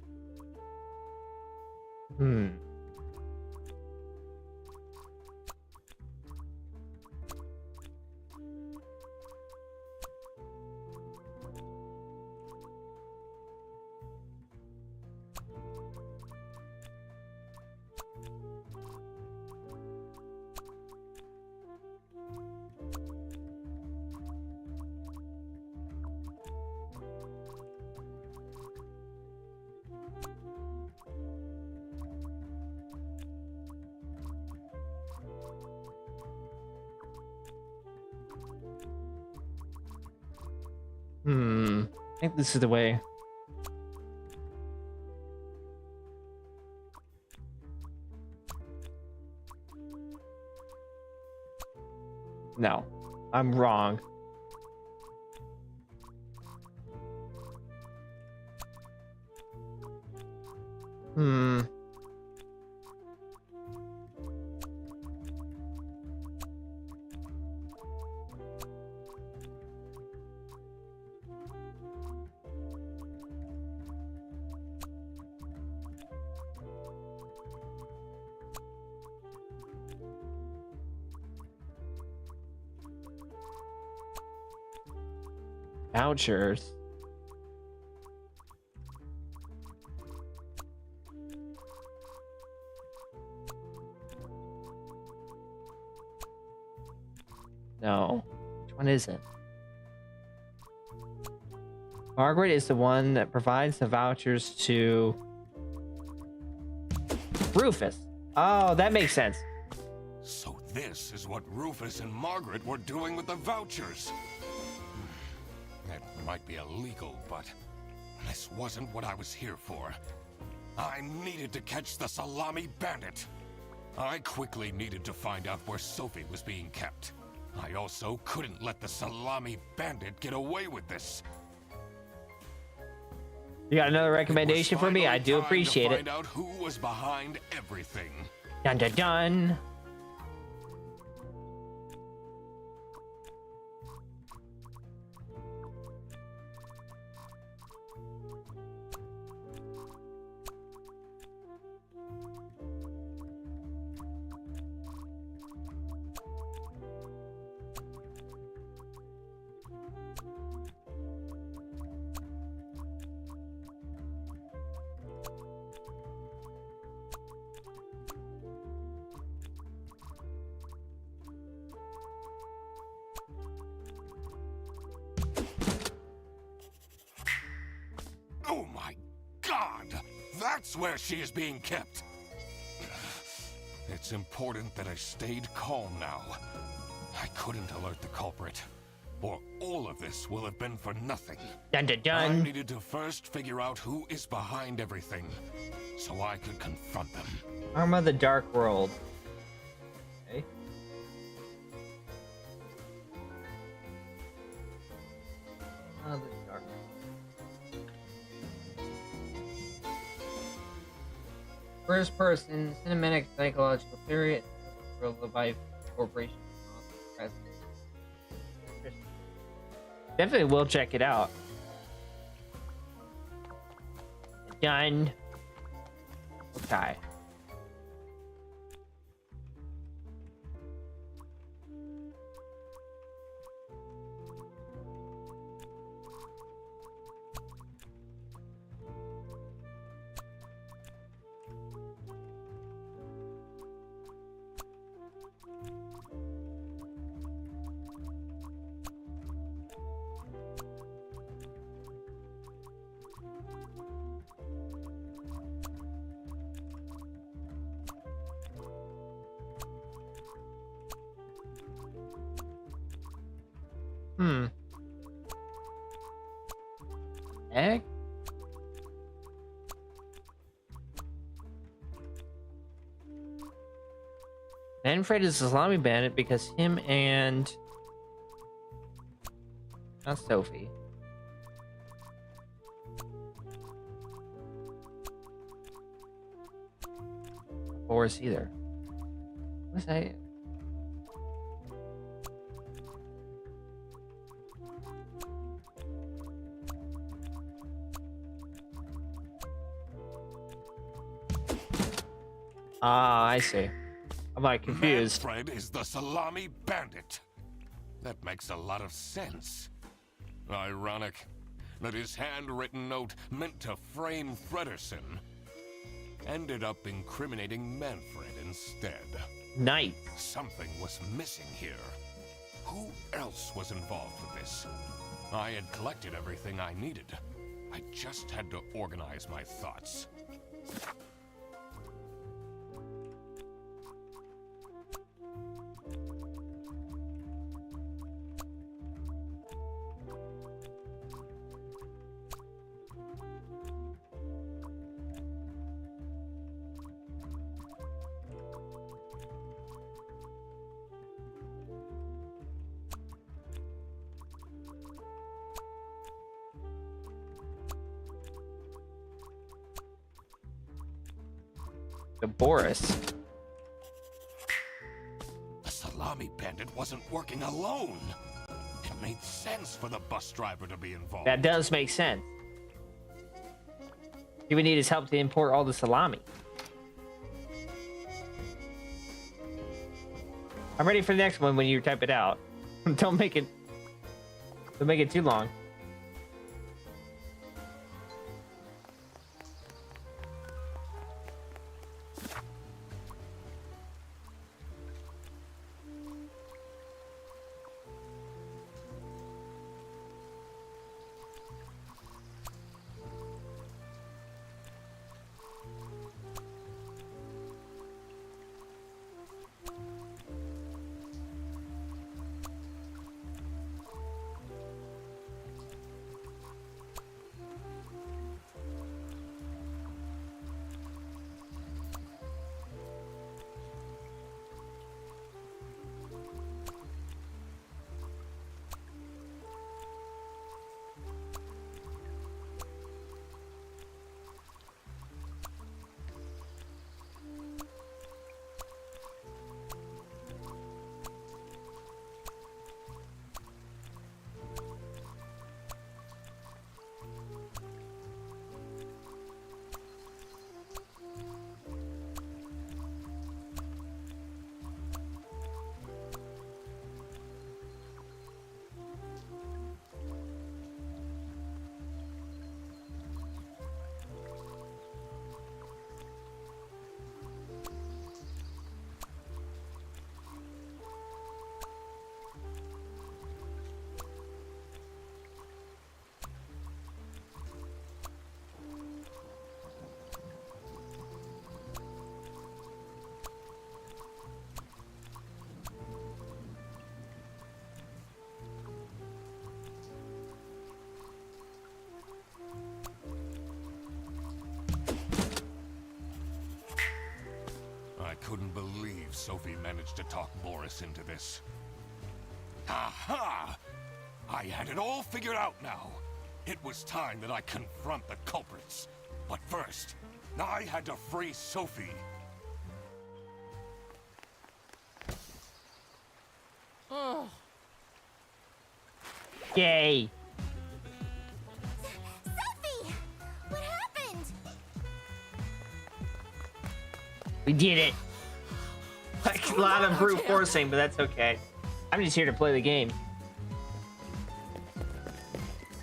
I think this is the way. No, I'm wrong. Vouchers. No. Which one is it? Margaret is the one that provides the vouchers to Rufus. Oh, that makes sense. So this is what Rufus and Margaret were doing with the vouchers. It might be illegal, but this wasn't what I was here for. I needed to catch the salami bandit. I quickly needed to find out where Sophie was being kept. I also couldn't let the salami bandit get away with this. You got another recommendation for me? I do appreciate it. Find out who was behind everything. Dun dun dun. Oh my God! That's where she is being kept! It's important that I stayed calm now. I couldn't alert the culprit, or all of this will have been for nothing. Dun dun I dun. needed to first figure out who is behind everything, so I could confront them. Arma of the Dark World. Okay. Arma of the Dark World. First person, cinematic psychological theory, real life corporation. Definitely will check it out. Done. Okay. Egg? Manfred is a salami bandit because him and... Not Sophie. Boris either. What's that? Ah, I see. I'm like confused. Manfred is the salami bandit. That makes a lot of sense. Ironic that his handwritten note meant to frame Fredersen ended up incriminating Manfred instead. Nice. Something was missing here. Who else was involved with this? I had collected everything I needed. I just had to organize my thoughts. The Boris. The salami bandit wasn't working alone. It made sense for the bus driver to be involved. That does make sense. He would need his help to import all the salami. I'm ready for the next one when you type it out. Don't make it too long. I couldn't believe Sophie managed to talk Boris into this. Aha! I had it all figured out now. It was time that I confront the culprits. But first, I had to free Sophie. Oh, Yay! Sophie! What happened? We did it. Like a lot of brute forcing, but that's okay. I'm just here to play the game.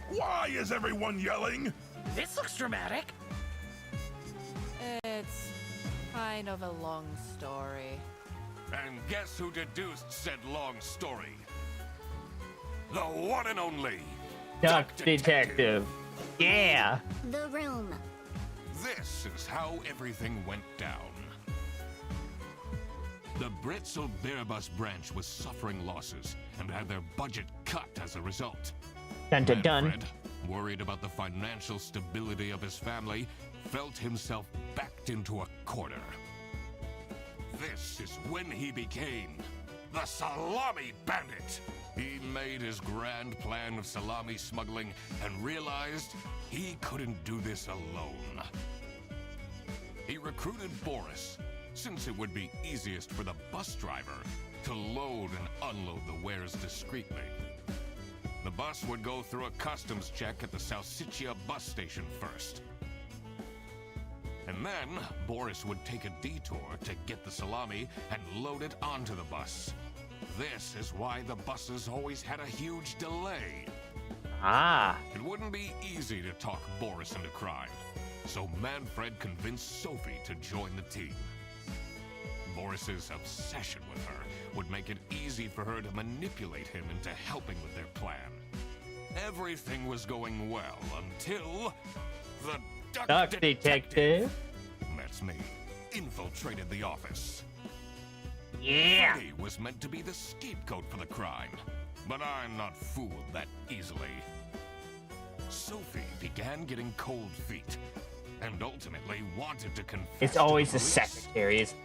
Why is everyone yelling? This looks dramatic. it's kind of a long story. And guess who deduced said long story? The one and only Duck Detective. Yeah. The room. This is how everything went down. The Bretzel Bearbus branch was suffering losses and had their budget cut as a result. Dun dun dun. Manfred, worried about the financial stability of his family, felt himself backed into a corner. This is when he became the Salami Bandit. He made his grand plan of salami smuggling and realized he couldn't do this alone. He recruited Boris, since it would be easiest for the bus driver to load and unload the wares discreetly. The bus would go through a customs check at the Salsiccia bus station first. And then, Boris would take a detour to get the salami and load it onto the bus. This is why the buses always had a huge delay. Ah. It wouldn't be easy to talk Boris into crime, so Manfred convinced Sophie to join the team. Boris's obsession with her would make it easy for her to manipulate him into helping with their plan. Everything was going well until the Duck detective. That's me. Infiltrated the office. Yeah. Freddy was meant to be the scapegoat for the crime, but I'm not fooled that easily. Sophie began getting cold feet, and ultimately wanted to confess. It's to always the police. secretaries.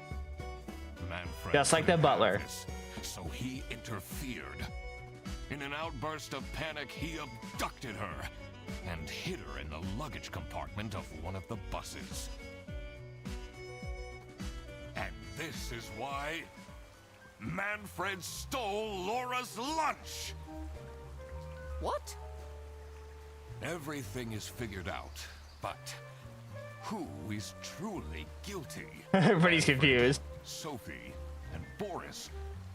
Manfred Just like the couldn't have butler. this, so he interfered. In an outburst of panic, he abducted her and hid her in the luggage compartment of one of the buses. And this is why Manfred stole Laura's lunch! What? Everything is figured out, but who is truly guilty? Everybody's confused. Sophie and Boris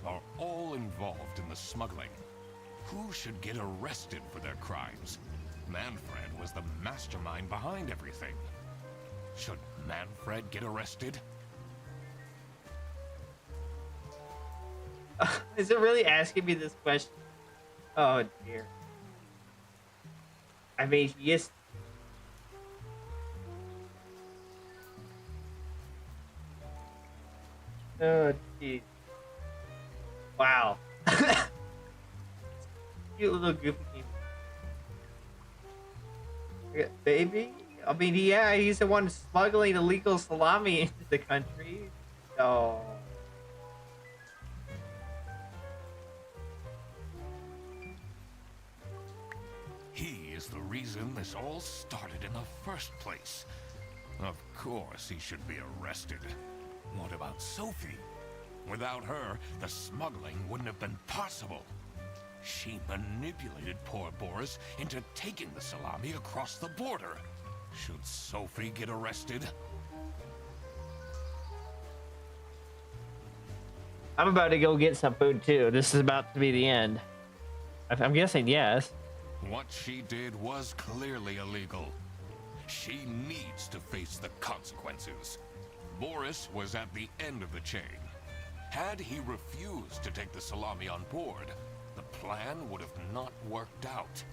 are all involved in the smuggling. Who should get arrested for their crimes? Manfred was the mastermind behind everything. Should Manfred get arrested? Is it really asking me this question? Oh dear. I mean, yes. Oh jeez. Wow. Cute little goofy game. Yeah, baby. I mean, yeah, he's the one smuggling illegal salami into the country. So. He is the reason this all started in the first place. Of course he should be arrested. What about Sophie? Without her, the smuggling wouldn't have been possible. She manipulated poor Boris into taking the salami across the border. Should Sophie get arrested? I'm about to go get some food too. This is about to be the end. I'm guessing yes. What she did was clearly illegal. She needs to face the consequences. Boris was at the end of the chain. Had he refused to take the salami on board, the plan would have not worked out.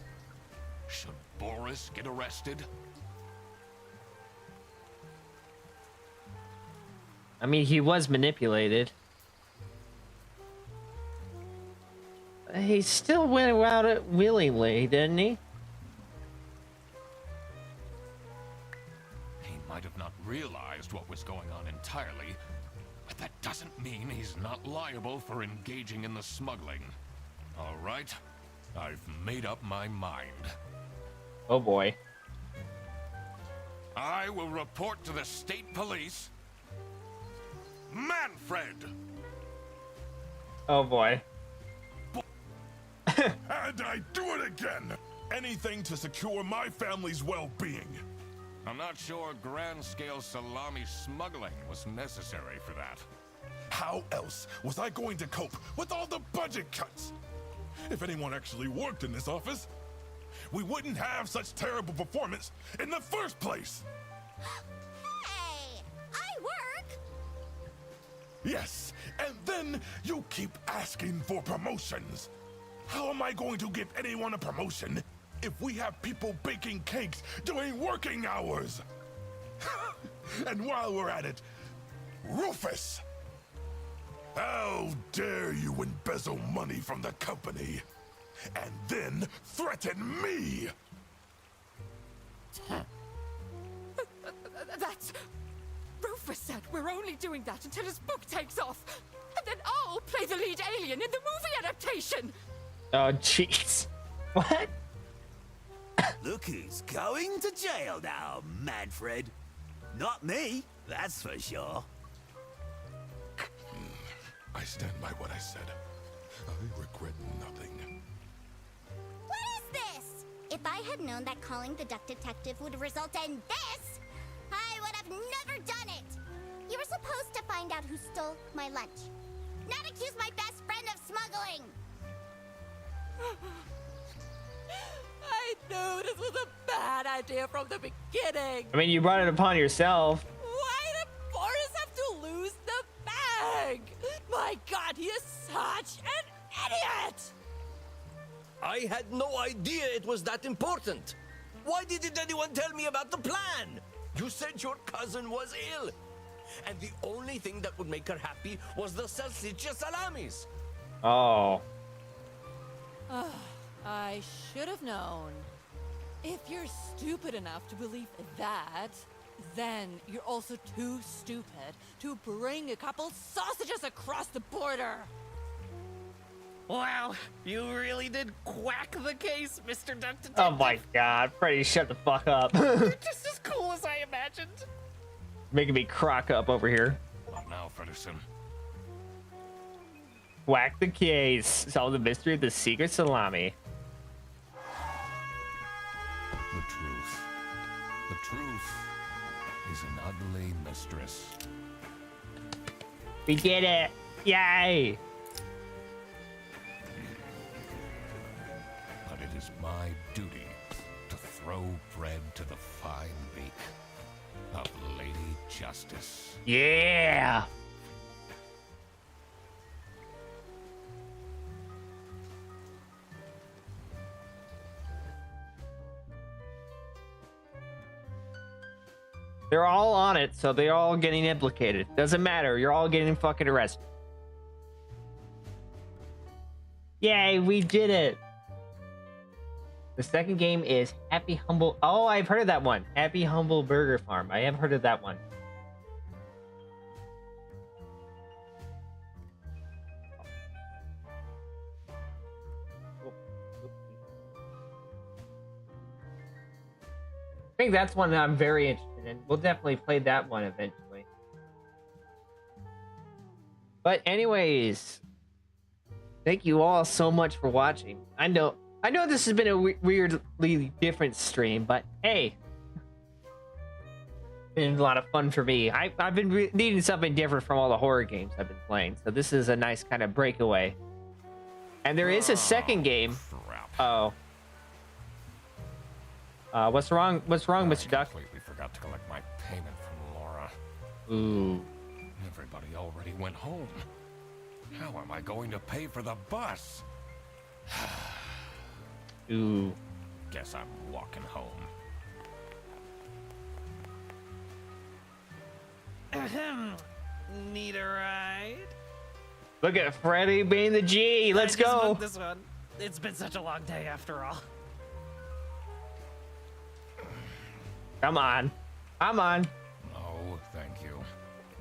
Should Boris get arrested? I mean, he was manipulated. He still went about it willingly, didn't he? He might have not realized what was going on entirely, but that doesn't mean he's not liable for engaging in the smuggling. All right, I've made up my mind. Oh boy. I will report to the state police. Manfred! Oh boy. And I do it again! Anything to secure my family's well-being. I'm not sure grand-scale salami smuggling was necessary for that. How else was I going to cope with all the budget cuts? If anyone actually worked in this office, we wouldn't have such terrible performance in the first place! Hey! I work! Yes, and then you keep asking for promotions. How am I going to give anyone a promotion if we have people baking cakes during working hours? And while we're at it, Rufus! How dare you embezzle money from the company and then threaten me? That's... Rufus said we're only doing that until his book takes off. And then I'll play the lead alien in the movie adaptation. Oh, jeez. What? Look who's going to jail now, Manfred. Not me, that's for sure. I stand by what I said. I regret nothing. What is this? If I had known that calling the duck detective would result in this, I would have never done it. You were supposed to find out who stole my lunch, not accuse my best friend of smuggling. I knew this was a bad idea from the beginning. I mean, you brought it upon yourself. Why did Boris have to lose the bag? My God, he is such an idiot! I had no idea it was that important. Why didn't anyone tell me about the plan? You said your cousin was ill. And the only thing that would make her happy was the salsiccia salamis. Oh. I should have known. If you're stupid enough to believe that, then you're also too stupid to bring a couple sausages across the border. Wow, you really did quack the case, Mr. Duck Detective. Oh my God, Freddy, shut the fuck up. You're just as cool as I imagined. Making me crock up over here. What now, Fredderson? Whack the case. Solve the mystery of the secret salami. The truth. The truth is an ugly mistress. We did it. Yay. But it is my duty to throw bread to the fine beak of Lady Justice. Yeah. They're all on it, so they're all getting implicated. Doesn't matter. You're all getting fucking arrested. Yay, we did it. The second game is Happy Humble. Oh, I've heard of that one. Happy Humble Burger Farm. I have heard of that one. I think that's one that I'm very interested in. We'll definitely play that one eventually. But anyways, thank you all so much for watching. I know this has been a weirdly different stream, but hey, been a lot of fun for me. I've been needing something different from all the horror games I've been playing, so this is a nice kind of breakaway. And there is a second game. Crap. Oh. What's wrong? What's wrong, Mr. Duck? Completely forgot to collect my payment from Laura. Ooh. Everybody already went home. How am I going to pay for the bus? Ooh. Guess I'm walking home. Ahem. Need a ride? Look at Freddy being the G. Let's I just go. booked this one. It's been such a long day after all. Come on. Come on. No, thank you.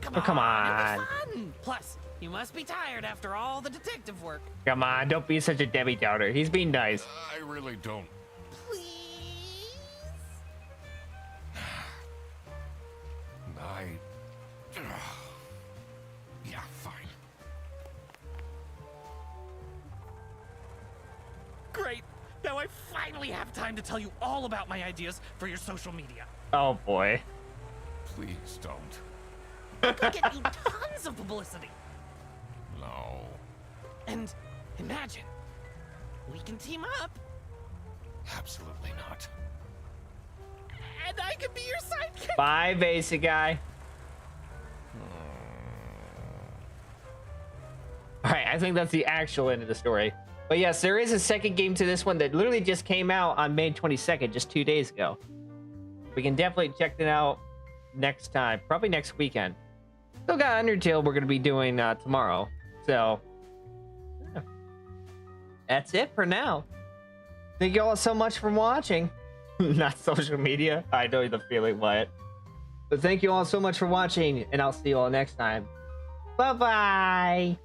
Come Oh, come on. on. It was fun. Plus, you must be tired after all the detective work. Come on. Don't be such a Debbie Downer. He's being nice. I really don't. Please? Yeah, fine. Great. Now I finally have time to tell you all about my ideas for your social media. Oh boy. Please don't. I could get you tons of publicity. No. And imagine, we can team up, Absolutely not. and I can be your sidekick. Bye, basic guy. All right, I think that's the actual end of the story. But yes, there is a second game to this one that literally just came out on May 22nd, just 2 days ago. We can definitely check it out next time, probably next weekend. Still got Undertale we're going to be doing tomorrow. So, yeah. That's it for now. Thank you all so much for watching. Not social media. I know the feeling, Wyatt. But thank you all so much for watching, and I'll see you all next time. Bye-bye.